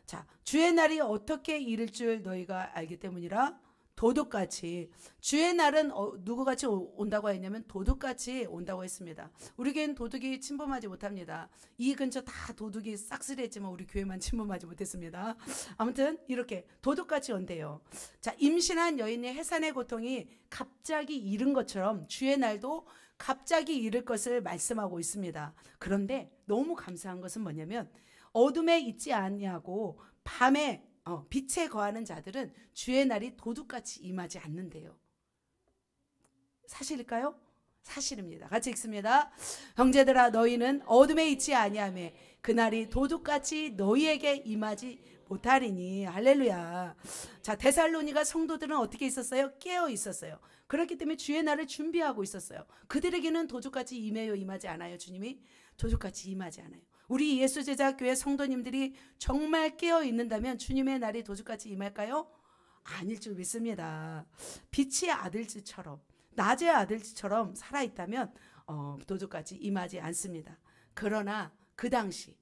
자, 주의 날이 어떻게 이를 줄 너희가 알기 때문이라. 도둑같이. 주의 날은 누구같이 온다고 했냐면 도둑같이 온다고 했습니다. 우리 교회는 도둑이 침범하지 못합니다. 이 근처 다 도둑이 싹쓸이했지만 우리 교회만 침범하지 못했습니다. 아무튼 이렇게 도둑같이 온대요. 자, 임신한 여인의 해산의 고통이 갑자기 이른 것처럼 주의 날도 갑자기 이를 것을 말씀하고 있습니다. 그런데 너무 감사한 것은 뭐냐면 어둠에 있지 아니하고 밤에 빛에 거하는 자들은 주의 날이 도둑같이 임하지 않는데요. 사실일까요? 사실입니다. 같이 읽습니다. 형제들아, 너희는 어둠에 있지 아니하며 그날이 도둑같이 너희에게 임하지 못하리니. 할렐루야. 자, 데살로니가 성도들은 어떻게 있었어요? 깨어 있었어요. 그렇기 때문에 주의 날을 준비하고 있었어요. 그들에게는 도둑같이 임해요, 임하지 않아요? 주님이 도둑같이 임하지 않아요. 우리 예수제자교회 성도님들이 정말 깨어 있는다면 주님의 날이 도둑같이 임할까요? 아닐 줄 믿습니다. 빛의 아들지처럼, 낮의 아들지처럼 살아있다면 도둑같이 임하지 않습니다. 그러나 그 당시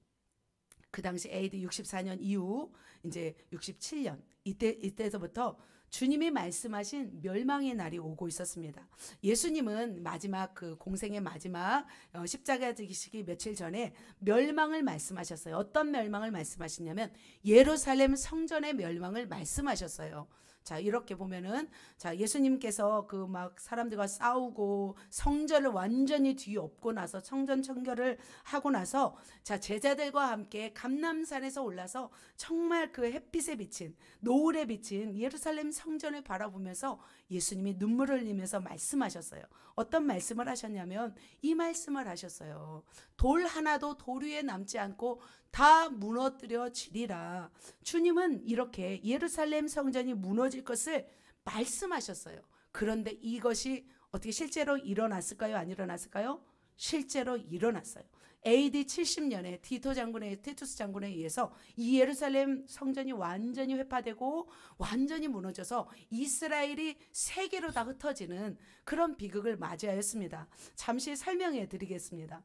AD 64년 이후 이제 67년 이때서부터 주님이 말씀하신 멸망의 날이 오고 있었습니다. 예수님은 마지막 그 공생의 마지막 십자가 지기시기 며칠 전에 멸망을 말씀하셨어요. 어떤 멸망을 말씀하시냐면 예루살렘 성전의 멸망을 말씀하셨어요. 자, 이렇게 보면은 자, 예수님께서 그 막 사람들과 싸우고 성전을 완전히 뒤엎고 나서 성전 청결을 하고 나서 자, 제자들과 함께 감람산에서 올라서 정말 그 햇빛에 비친 노을에 비친 예루살렘 성전을 바라보면서 예수님이 눈물을 흘리면서 말씀하셨어요. 어떤 말씀을 하셨냐면 이 말씀을 하셨어요. 돌 하나도 돌 위에 남지 않고 다 무너뜨려지리라. 주님은 이렇게 예루살렘 성전이 무너질 것을 말씀하셨어요. 그런데 이것이 어떻게 실제로 일어났을까요? 안 일어났을까요? 실제로 일어났어요. AD 70년에 티투스 장군에 의해서 이 예루살렘 성전이 완전히 회파되고 완전히 무너져서 이스라엘이 세계로 다 흩어지는 그런 비극을 맞이하였습니다. 잠시 설명해 드리겠습니다.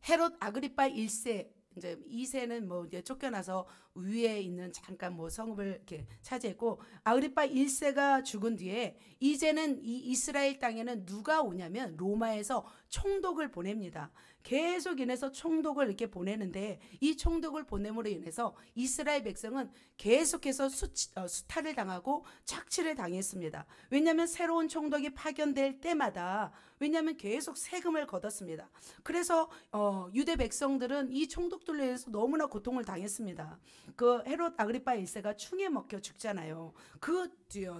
헤롯 아그리파 1세, 이제 2세는 뭐 이제 쫓겨나서 위에 있는 잠깐 뭐 성읍을 이렇게 차지했고, 아그리파 1세가 죽은 뒤에 이제는 이 이스라엘 땅에는 누가 오냐면 로마에서 총독을 보냅니다. 계속 인해서 총독을 이렇게 보내는데 이 총독을 보냄으로 인해서 이스라엘 백성은 계속해서 수탈을 당하고 착취를 당했습니다. 왜냐하면 새로운 총독이 파견될 때마다 왜냐하면 계속 세금을 걷었습니다. 그래서 유대 백성들은 이 총독들로 인해서 너무나 고통을 당했습니다. 그 헤롯 아그리파 1세가 충에 먹혀 죽잖아요. 그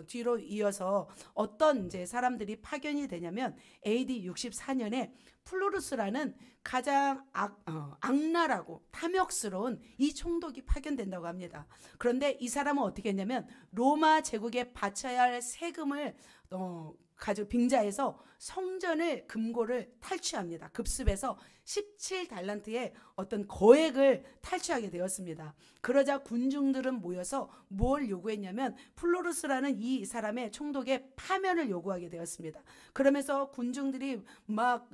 뒤로 이어서 어떤 이제 사람들이 파견이 되냐면 AD 64년에 플로루스라는 가장 악랄하고 탐욕스러운 이 총독이 파견된다고 합니다. 그런데 이 사람은 어떻게 했냐면 로마 제국에 바쳐야 할 세금을 가지고 빙자해서 성전을 금고를 탈취합니다. 급습해서 17달란트의 어떤 거액을 탈취하게 되었습니다. 그러자 군중들은 모여서 뭘 요구했냐면 플로루스라는 이 사람의 총독의 파면을 요구하게 되었습니다. 그러면서 군중들이 막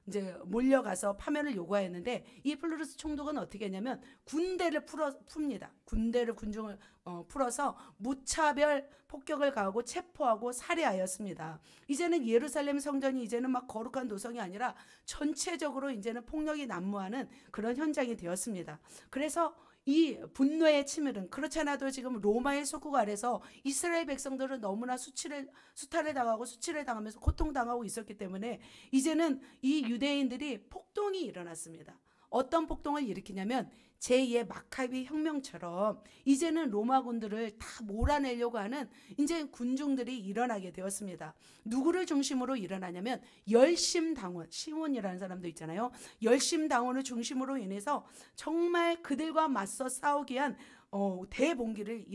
이제 몰려가서 파면을 요구했는데 이 플로루스 총독은 어떻게 했냐면 군대를 풉니다. 군중을 풀어서 무차별 폭격을 가하고 체포하고 살해하였습니다. 이제는 예루살렘 성전이 이제는 막 거룩한 도성이 아니라 전체적으로 이제는 폭력이 난무하는 그런 현장이 되었습니다. 그래서 이 분노의 치밀은 그렇지 않아도 지금 로마의 속국 아래서 이스라엘 백성들은 너무나 수탈을 당하고 수치를 당하면서 고통당하고 있었기 때문에 이제는 이 유대인들이 폭동이 일어났습니다. 어떤 폭동을 일으키냐면 제2의 마카비 혁명처럼 이제는 로마군들을 다 몰아내려고 하는 이제 군중들이 일어나게 되었습니다. 누구를 중심으로 일어나냐면 열심당원, 시몬이라는 사람도 있잖아요. 열심당원을 중심으로 인해서 정말 그들과 맞서 싸우기 위한 대봉기를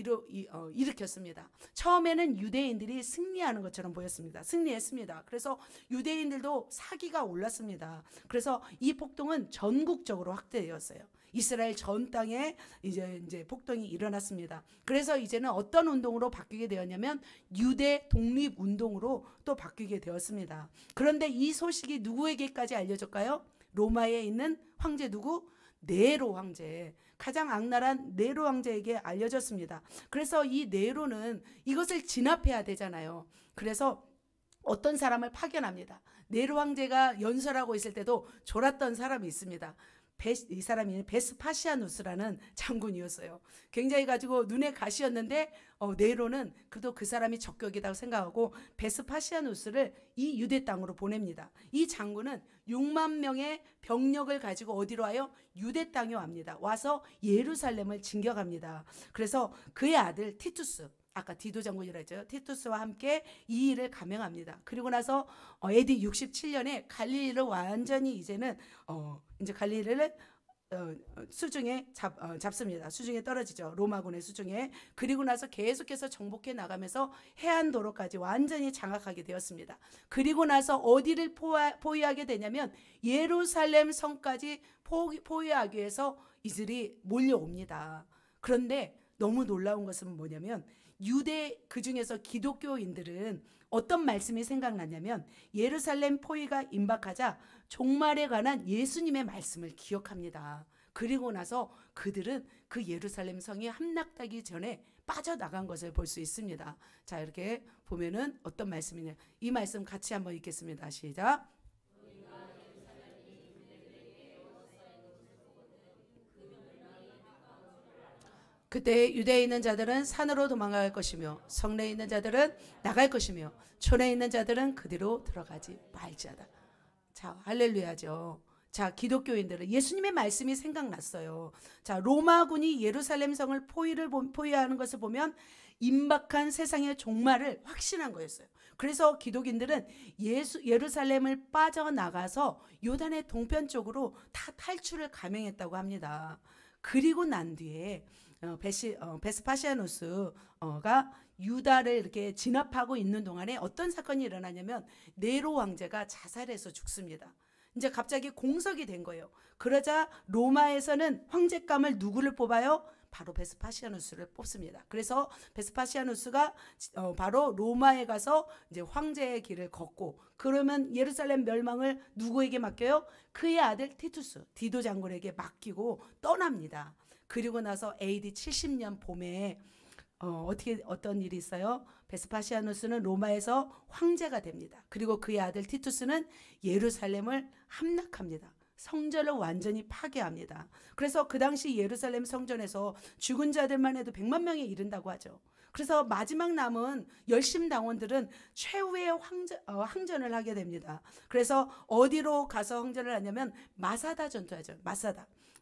일으켰습니다. 처음에는 유대인들이 승리하는 것처럼 보였습니다. 승리했습니다. 그래서 유대인들도 사기가 올랐습니다. 그래서 이 폭동은 전국적으로 확대되었어요. 이스라엘 전 땅에 이제 폭동이 일어났습니다. 그래서 이제는 어떤 운동으로 바뀌게 되었냐면 유대 독립 운동으로 또 바뀌게 되었습니다. 그런데 이 소식이 누구에게까지 알려졌까요? 로마에 있는 황제 누구? 네로 황제, 가장 악랄한 네로 황제에게 알려졌습니다. 그래서 이 네로는 이것을 진압해야 되잖아요. 그래서 어떤 사람을 파견합니다. 네로 황제가 연설하고 있을 때도 졸았던 사람이 있습니다. 이 사람이 베스파시아누스라는 장군이었어요. 굉장히 가지고 눈에 가시였는데 네로는 그래도 그 사람이 적격이라고 생각하고 베스파시아누스를 이 유대 땅으로 보냅니다. 이 장군은 6만 명의 병력을 가지고 어디로 와요? 유대 땅에 옵니다. 와서 예루살렘을 진격합니다. 그래서 그의 아들 티투스, 아까 디도 장군이라 했죠. 티투스와 함께 이 일을 감행합니다. 그리고 나서 AD 67년에 갈릴리를 완전히 이제는 이제 갈릴리를 수중에 잡습니다. 수중에 떨어지죠. 로마군의 수중에. 그리고 나서 계속해서 정복해 나가면서 해안도로까지 완전히 장악하게 되었습니다. 그리고 나서 어디를 포위하게 되냐면 예루살렘 성까지 포위하기 위해서 이들이 몰려옵니다. 그런데 너무 놀라운 것은 뭐냐면 유대 그중에서 기독교인들은 어떤 말씀이 생각나냐면 예루살렘 포위가 임박하자 종말에 관한 예수님의 말씀을 기억합니다. 그리고 나서 그들은 그 예루살렘 성이 함락되기 전에 빠져나간 것을 볼 수 있습니다. 자, 이렇게 보면은 어떤 말씀이냐, 이 말씀 같이 한번 읽겠습니다. 시작. 그때 유대에 있는 자들은 산으로 도망갈 것이며 성내에 있는 자들은 나갈 것이며 촌에 있는 자들은 그대로 들어가지 말지어다. 자, 할렐루야죠. 자, 기독교인들은 예수님의 말씀이 생각났어요. 자, 로마군이 예루살렘 성을 포위하는 것을 보면 임박한 세상의 종말을 확신한 거였어요. 그래서 기독인들은 예루살렘을 빠져나가서 요단의 동편 쪽으로 다 탈출을 감행했다고 합니다. 그리고 난 뒤에 베스파시아누스가 유다를 이렇게 진압하고 있는 동안에 어떤 사건이 일어나냐면 네로 왕제가 자살해서 죽습니다. 이제 갑자기 공석이 된 거예요. 그러자 로마에서는 황제감을 누구를 뽑아요? 바로 베스파시아누스를 뽑습니다. 그래서 베스파시아누스가 바로 로마에 가서 이제 황제의 길을 걷고, 그러면 예루살렘 멸망을 누구에게 맡겨요? 그의 아들 티투스 디도 장군에게 맡기고 떠납니다. 그리고 나서 AD 70년 봄에 어떤 일이 있어요? 베스파시아누스는 로마에서 황제가 됩니다. 그리고 그의 아들 티투스는 예루살렘을 함락합니다. 성전을 완전히 파괴합니다. 그래서 그 당시 예루살렘 성전에서 죽은 자들만 해도 100만 명에 이른다고 하죠. 그래서 마지막 남은 열심당원들은 최후의 항전을 하게 됩니다. 그래서 어디로 가서 항전을 하냐면 마사다 전투하죠.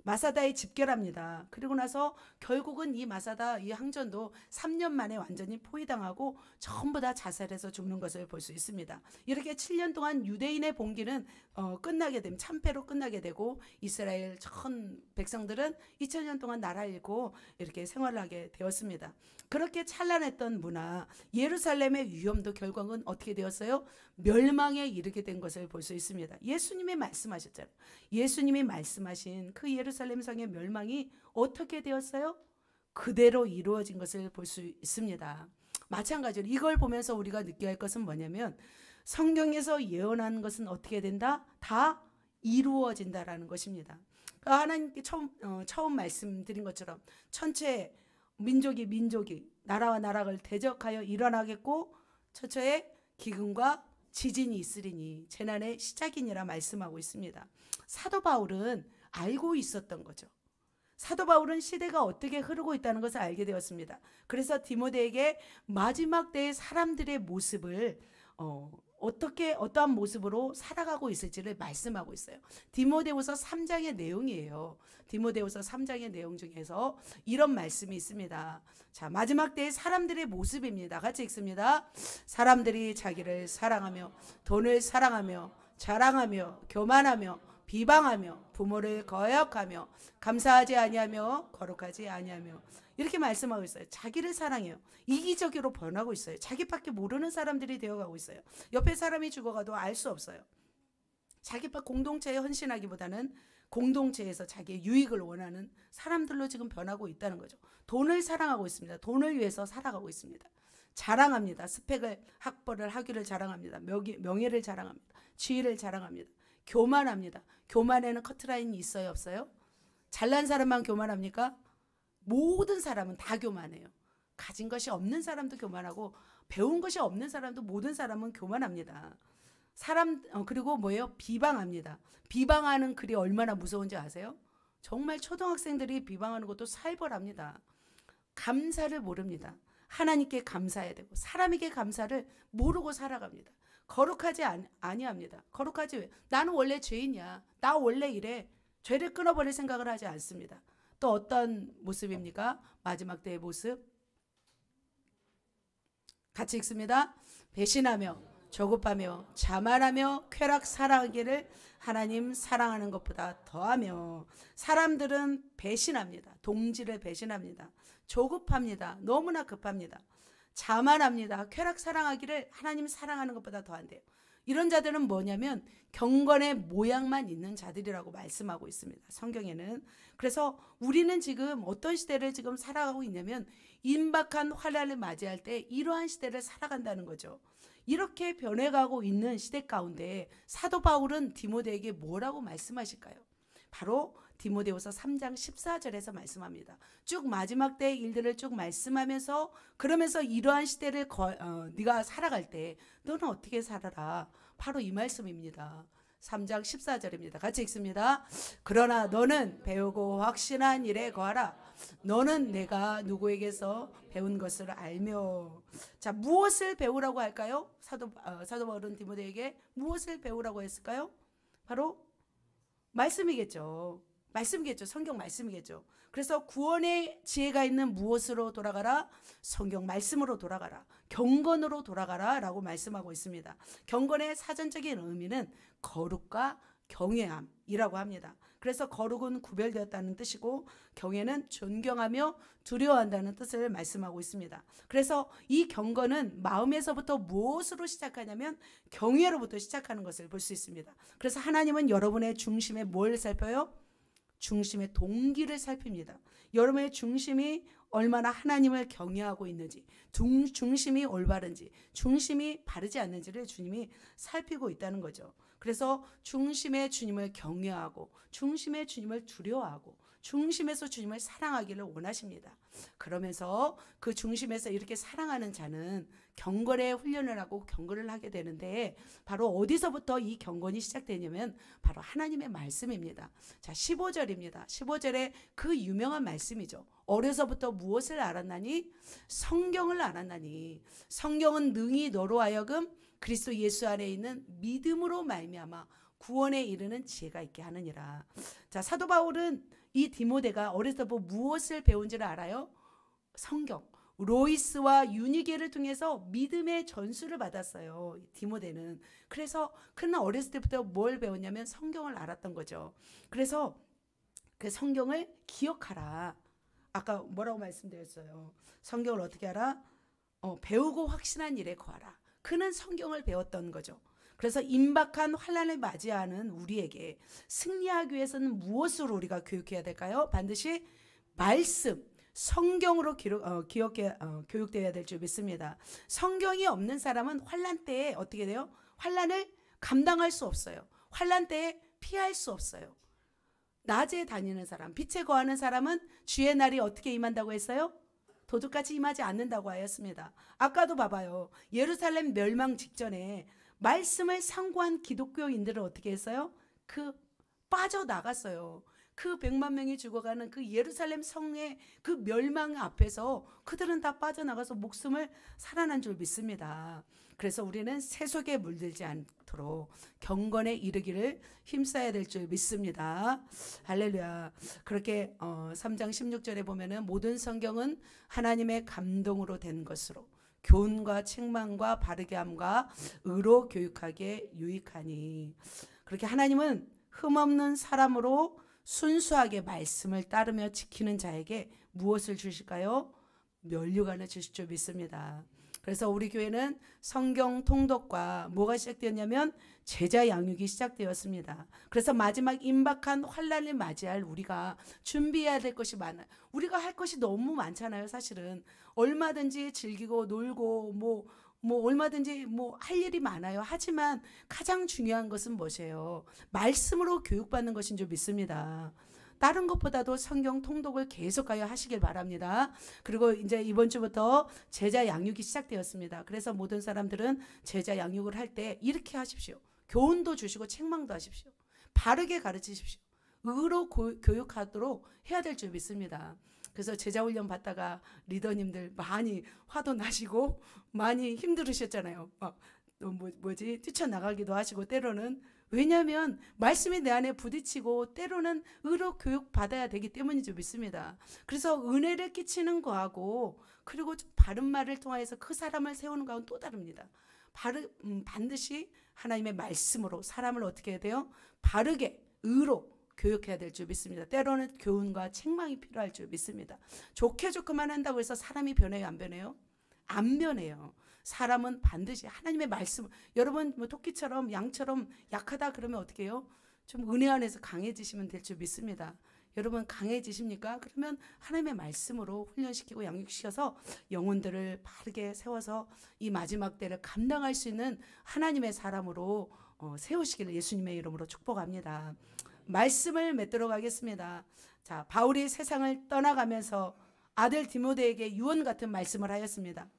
마사다에 집결합니다. 그리고 나서 결국은 이 항전도 3년 만에 완전히 포위당하고 전부 다 자살해서 죽는 것을 볼 수 있습니다. 이렇게 7년 동안 유대인의 봉기는 참패로 끝나게 되고, 이스라엘 전 백성들은 2000년 동안 나라 잃고 이렇게 생활을 하게 되었습니다. 그렇게 찬란했던 문화, 예루살렘의 위험도 결국은 어떻게 되었어요? 멸망에 이르게 된 것을 볼 수 있습니다. 예수님이 말씀하셨잖아요. 예수님이 말씀하신 그 예루살렘 성의 멸망이 어떻게 되었어요? 그대로 이루어진 것을 볼 수 있습니다. 마찬가지로 이걸 보면서 우리가 느껴야 할 것은 뭐냐면, 성경에서 예언한 것은 어떻게 된다? 다 이루어진다라는 것입니다. 하나님께 처음 말씀드린 것처럼 천체 민족이 나라와 나라를 대적하여 일어나겠고 처처에 기근과 지진이 있으리니 재난의 시작이니라 말씀하고 있습니다. 사도 바울은 알고 있었던 거죠. 사도 바울은 시대가 어떻게 흐르고 있다는 것을 알게 되었습니다. 그래서 디모데에게 마지막 때의 사람들의 모습을 어떠한 모습으로 살아가고 있을지를 말씀하고 있어요. 디모데후서 3장의 내용이에요. 디모데후서 3장의 내용 중에서 이런 말씀이 있습니다. 자, 마지막 때의 사람들의 모습입니다. 같이 읽습니다. 사람들이 자기를 사랑하며 돈을 사랑하며 자랑하며 교만하며 비방하며 부모를 거역하며 감사하지 아니하며 거룩하지 아니하며, 이렇게 말씀하고 있어요. 자기를 사랑해요. 이기적으로 변하고 있어요. 자기밖에 모르는 사람들이 되어가고 있어요. 옆에 사람이 죽어가도 알 수 없어요. 자기밖 공동체에 헌신하기보다는 공동체에서 자기의 유익을 원하는 사람들로 지금 변하고 있다는 거죠. 돈을 사랑하고 있습니다. 돈을 위해서 살아가고 있습니다. 자랑합니다. 스펙을 학벌을 학위를 자랑합니다. 명예를 자랑합니다. 지위를 자랑합니다. 교만합니다. 교만에는 커트라인이 있어요, 없어요? 잘난 사람만 교만합니까? 모든 사람은 다 교만해요. 가진 것이 없는 사람도 교만하고 배운 것이 없는 사람도, 모든 사람은 교만합니다. 그리고 뭐예요? 비방합니다. 비방하는 글이 얼마나 무서운지 아세요? 정말 초등학생들이 비방하는 것도 살벌합니다. 감사를 모릅니다. 하나님께 감사해야 되고 사람에게 감사를 모르고 살아갑니다. 거룩하지 아니합니다. 거룩하지 왜? 나는 원래 죄인이야. 나 원래 이래. 죄를 끊어버릴 생각을 하지 않습니다. 또 어떤 모습입니까? 마지막 때의 모습. 같이 읽습니다. 배신하며 조급하며 자만하며 쾌락 사랑하기를 하나님 사랑하는 것보다 더하며. 사람들은 배신합니다. 동지를 배신합니다. 조급합니다. 너무나 급합니다. 자만합니다. 쾌락 사랑하기를 하나님 사랑하는 것보다 더한대요. 이런 자들은 뭐냐면 경건의 모양만 있는 자들이라고 말씀하고 있습니다. 성경에는. 그래서 우리는 지금 어떤 시대를 지금 살아가고 있냐면 임박한 환난을 맞이할 때 이러한 시대를 살아간다는 거죠. 이렇게 변해가고 있는 시대 가운데 사도 바울은 디모데에게 뭐라고 말씀하실까요? 바로 디모데후서 3장 14절에서 말씀합니다. 쭉 마지막 때의 일들을 쭉 말씀하면서, 그러면서 이러한 시대를 네가 살아갈 때 너는 어떻게 살아라. 바로 이 말씀입니다. 3장 14절입니다. 같이 읽습니다. 그러나 너는 배우고 확신한 일에 거하라. 너는 내가 누구에게서 배운 것을 알며. 자, 무엇을 배우라고 할까요? 사도 바울은 디모데에게 무엇을 배우라고 했을까요? 바로 말씀이겠죠. 말씀이겠죠. 성경 말씀이겠죠. 그래서 구원의 지혜가 있는 무엇으로 돌아가라? 성경 말씀으로 돌아가라. 경건으로 돌아가라 라고 말씀하고 있습니다. 경건의 사전적인 의미는 거룩과 경외함이라고 합니다. 그래서 거룩은 구별되었다는 뜻이고 경외는 존경하며 두려워한다는 뜻을 말씀하고 있습니다. 그래서 이 경건은 마음에서부터 무엇으로 시작하냐면 경외로부터 시작하는 것을 볼 수 있습니다. 그래서 하나님은 여러분의 중심에 뭘 살펴요? 중심의 동기를 살핍니다. 여러분의 중심이 얼마나 하나님을 경외하고 있는지, 중심이 올바른지, 중심이 바르지 않는지를 주님이 살피고 있다는 거죠. 그래서 중심의 주님을 경외하고 중심의 주님을 두려워하고 중심에서 주님을 사랑하기를 원하십니다. 그러면서 그 중심에서 이렇게 사랑하는 자는 경건의 훈련을 하고 경건을 하게 되는데 바로 어디서부터 이 경건이 시작되냐면 바로 하나님의 말씀입니다. 자, 15절입니다. 15절에 그 유명한 말씀이죠. 어려서부터 무엇을 알았나니? 성경을 알았나니. 성경은 능히 너로 하여금 그리스도 예수 안에 있는 믿음으로 말미암아 구원에 이르는 지혜가 있게 하느니라. 자, 사도 바울은 이 디모데가 어렸을 때부터 무엇을 배운지를 알아요? 성경. 로이스와 유니게를 통해서 믿음의 전수를 받았어요. 디모데는. 그래서 그는 어렸을 때부터 뭘 배웠냐면 성경을 알았던 거죠. 그래서 그 성경을 기억하라. 아까 뭐라고 말씀드렸어요? 성경을 어떻게 하라? 배우고 확신한 일에 거하라. 그는 성경을 배웠던 거죠. 그래서 임박한 환난을 맞이하는 우리에게 승리하기 위해서는 무엇으로 우리가 교육해야 될까요? 반드시 말씀, 성경으로 교육되어야 될 줄 믿습니다. 성경이 없는 사람은 환난 때에 어떻게 돼요? 환난을 감당할 수 없어요. 환난 때에 피할 수 없어요. 낮에 다니는 사람, 빛에 거하는 사람은 주의 날이 어떻게 임한다고 했어요? 도둑같이 임하지 않는다고 하였습니다. 아까도 봐봐요. 예루살렘 멸망 직전에 말씀을 상고한 기독교인들은 어떻게 했어요? 빠져나갔어요. 그 100만 명이 죽어가는 그 예루살렘 성의 그 멸망 앞에서 그들은 다 빠져나가서 목숨을 살아난 줄 믿습니다. 그래서 우리는 세속에 물들지 않도록 경건에 이르기를 힘써야 될 줄 믿습니다. 할렐루야. 그렇게 3장 16절에 보면은 모든 성경은 하나님의 감동으로 된 것으로 교훈과 책망과 바르게 함과 의로 교육하기에 유익하니. 그렇게 하나님은 흠없는 사람으로 순수하게 말씀을 따르며 지키는 자에게 무엇을 주실까요? 면류관을 주실 줄 믿습니다. 그래서 우리 교회는 성경 통독과 뭐가 시작되었냐면 제자 양육이 시작되었습니다. 그래서 마지막 임박한 환난을 맞이할 우리가 준비해야 될 것이 많아요. 우리가 할 것이 너무 많잖아요. 사실은 얼마든지 즐기고 놀고 뭐 얼마든지 할 일이 많아요. 하지만 가장 중요한 것은 무엇이에요? 말씀으로 교육받는 것인 줄 믿습니다. 다른 것보다도 성경 통독을 계속하여 하시길 바랍니다. 그리고 이제 이번 주부터 제자 양육이 시작되었습니다. 그래서 모든 사람들은 제자 양육을 할 때 이렇게 하십시오. 교훈도 주시고 책망도 하십시오. 바르게 가르치십시오. 의로 교육하도록 해야 될 줄 믿습니다. 그래서 제자 훈련 받다가 리더님들 많이 화도 나시고 많이 힘들으셨잖아요. 뛰쳐나가기도 하시고 때로는. 왜냐하면 말씀이 내 안에 부딪히고 때로는 의로 교육받아야 되기 때문이죠. 믿습니다. 그래서 은혜를 끼치는 거하고 그리고 바른 말을 통해서 그 사람을 세우는 거하고는 또 다릅니다. 반드시 하나님의 말씀으로 사람을 어떻게 해야 돼요? 바르게 의로 교육해야 될 줄 믿습니다. 때로는 교훈과 책망이 필요할 줄 믿습니다. 좋게 좋게만 한다고 해서 사람이 변해요? 안 변해요? 안 변해요. 사람은 반드시 하나님의 말씀, 여러분 토끼처럼 양처럼 약하다 그러면 어떻게 해요? 좀 은혜 안에서 강해지시면 될 줄 믿습니다. 여러분 강해지십니까? 그러면 하나님의 말씀으로 훈련시키고 양육시켜서 영혼들을 바르게 세워서 이 마지막 때를 감당할 수 있는 하나님의 사람으로 세우시기를 예수님의 이름으로 축복합니다. 말씀을 맺도록 하겠습니다. 자, 바울이 세상을 떠나가면서 아들 디모데에게 유언 같은 말씀을 하였습니다.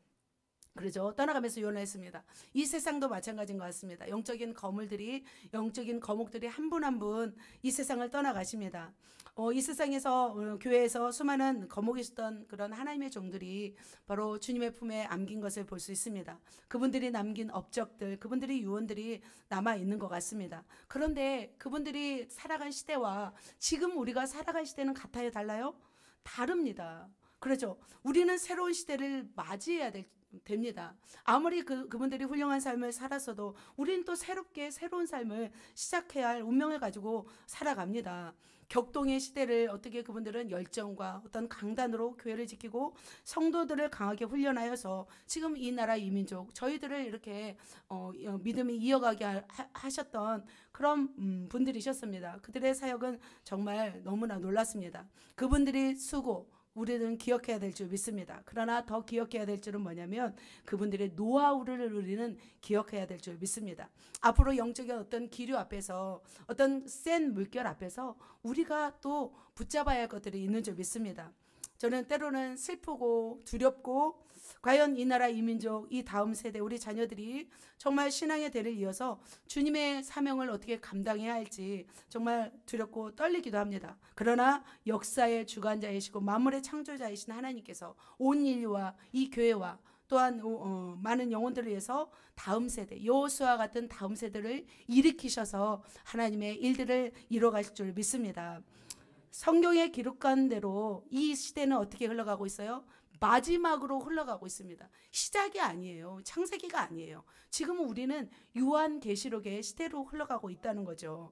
그러죠. 떠나가면서 요원했습니다. 이 세상도 마찬가지인 것 같습니다. 영적인 거물들이, 영적인 거목들이 한 분 한 분 이 세상을 떠나가십니다. 이 세상에서 교회에서 수많은 거목이 있었던 그런 하나님의 종들이 바로 주님의 품에 안긴 것을 볼 수 있습니다. 그분들이 남긴 업적들, 그분들이 유언들이 남아 있는 것 같습니다. 그런데 그분들이 살아간 시대와 지금 우리가 살아갈 시대는 같아요, 달라요? 다릅니다. 그렇죠. 우리는 새로운 시대를 맞이해야 됩니다. 아무리 그분들이 훌륭한 삶을 살았어도 우리는 또 새롭게 새로운 삶을 시작해야 할 운명을 가지고 살아갑니다. 격동의 시대를 어떻게 그분들은 열정과 어떤 강단으로 교회를 지키고 성도들을 강하게 훈련하여서 지금 이 나라 이 민족 저희들을 이렇게 믿음이 이어가게 하셨던 그런 분들이셨습니다. 그들의 사역은 정말 너무나 놀랐습니다. 그분들이 수고 우리는 기억해야 될 줄 믿습니다. 그러나 더 기억해야 될 줄은 뭐냐면 그분들의 노하우를 우리는 기억해야 될 줄 믿습니다. 앞으로 영적인 어떤 기류 앞에서 어떤 센 물결 앞에서 우리가 또 붙잡아야 할 것들이 있는 줄 믿습니다. 저는 때로는 슬프고 두렵고 과연 이 나라 이 민족 이 다음 세대 우리 자녀들이 정말 신앙의 대를 이어서 주님의 사명을 어떻게 감당해야 할지 정말 두렵고 떨리기도 합니다. 그러나 역사의 주관자이시고 만물의 창조자이신 하나님께서 온 인류와 이 교회와 또한 많은 영혼들을 위해서 다음 세대 여호수아와 같은 다음 세대를 일으키셔서 하나님의 일들을 이뤄가실 줄 믿습니다. 성경에 기록한 대로 이 시대는 어떻게 흘러가고 있어요? 마지막으로 흘러가고 있습니다. 시작이 아니에요. 창세기가 아니에요. 지금 우리는 요한계시록의 시대로 흘러가고 있다는 거죠.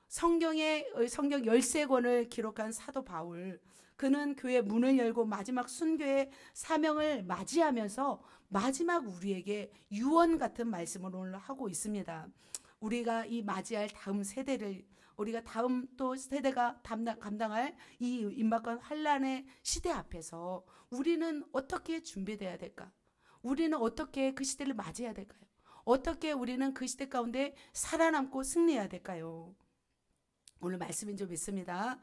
성경 13권을 기록한 사도 바울, 그는 교회 문을 열고 마지막 순교의 사명을 맞이하면서 마지막 우리에게 유언 같은 말씀을 오늘 하고 있습니다. 우리가 이 맞이할 다음 세대를 우리가 다음 또 세대가 감당할 이 임박한 환란의 시대 앞에서 우리는 어떻게 준비돼야 될까? 우리는 어떻게 그 시대를 맞이해야 될까요? 어떻게 우리는 그 시대 가운데 살아남고 승리해야 될까요? 오늘 말씀인 줄 믿습니다.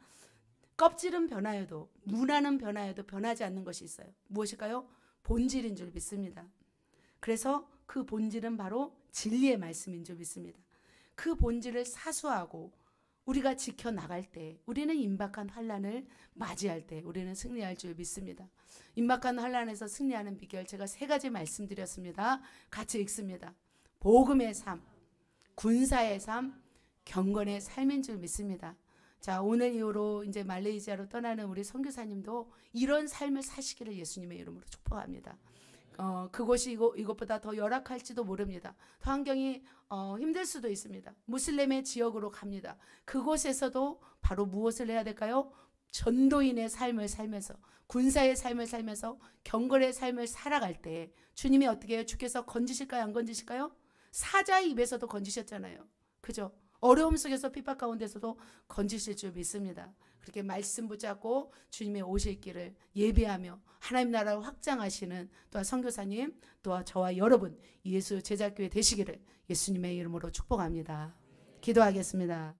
껍질은 변하여도 문화는 변하여도 변하지 않는 것이 있어요. 무엇일까요? 본질인 줄 믿습니다. 그래서 그 본질은 바로 진리의 말씀인 줄 믿습니다. 그 본질을 사수하고 우리가 지켜나갈 때 우리는 임박한 환란을 맞이할 때 우리는 승리할 줄 믿습니다. 임박한 환란에서 승리하는 비결 제가 3가지 말씀드렸습니다. 같이 읽습니다. 복음의 삶, 군사의 삶, 경건의 삶인 줄 믿습니다. 자, 오늘 이후로 이제 말레이시아로 떠나는 우리 선교사님도 이런 삶을 사시기를 예수님의 이름으로 축복합니다. 그곳이 이것보다 더 열악할지도 모릅니다. 환경이 힘들 수도 있습니다. 무슬림의 지역으로 갑니다. 그곳에서도 바로 무엇을 해야 될까요? 전도인의 삶을 살면서 군사의 삶을 살면서 경건의 삶을 살아갈 때 주님이 어떻게 해요? 주께서 건지실까요? 안 건지실까요? 사자의 입에서도 건지셨잖아요. 그죠? 어려움 속에서 핍박 가운데서도 건지실 줄 믿습니다. 그렇게 말씀 붙잡고 주님의 오실 길을 예비하며 하나님 나라를 확장하시는 또한 선교사님 또한 저와 여러분 예수 제자교회 되시기를 예수님의 이름으로 축복합니다. 기도하겠습니다.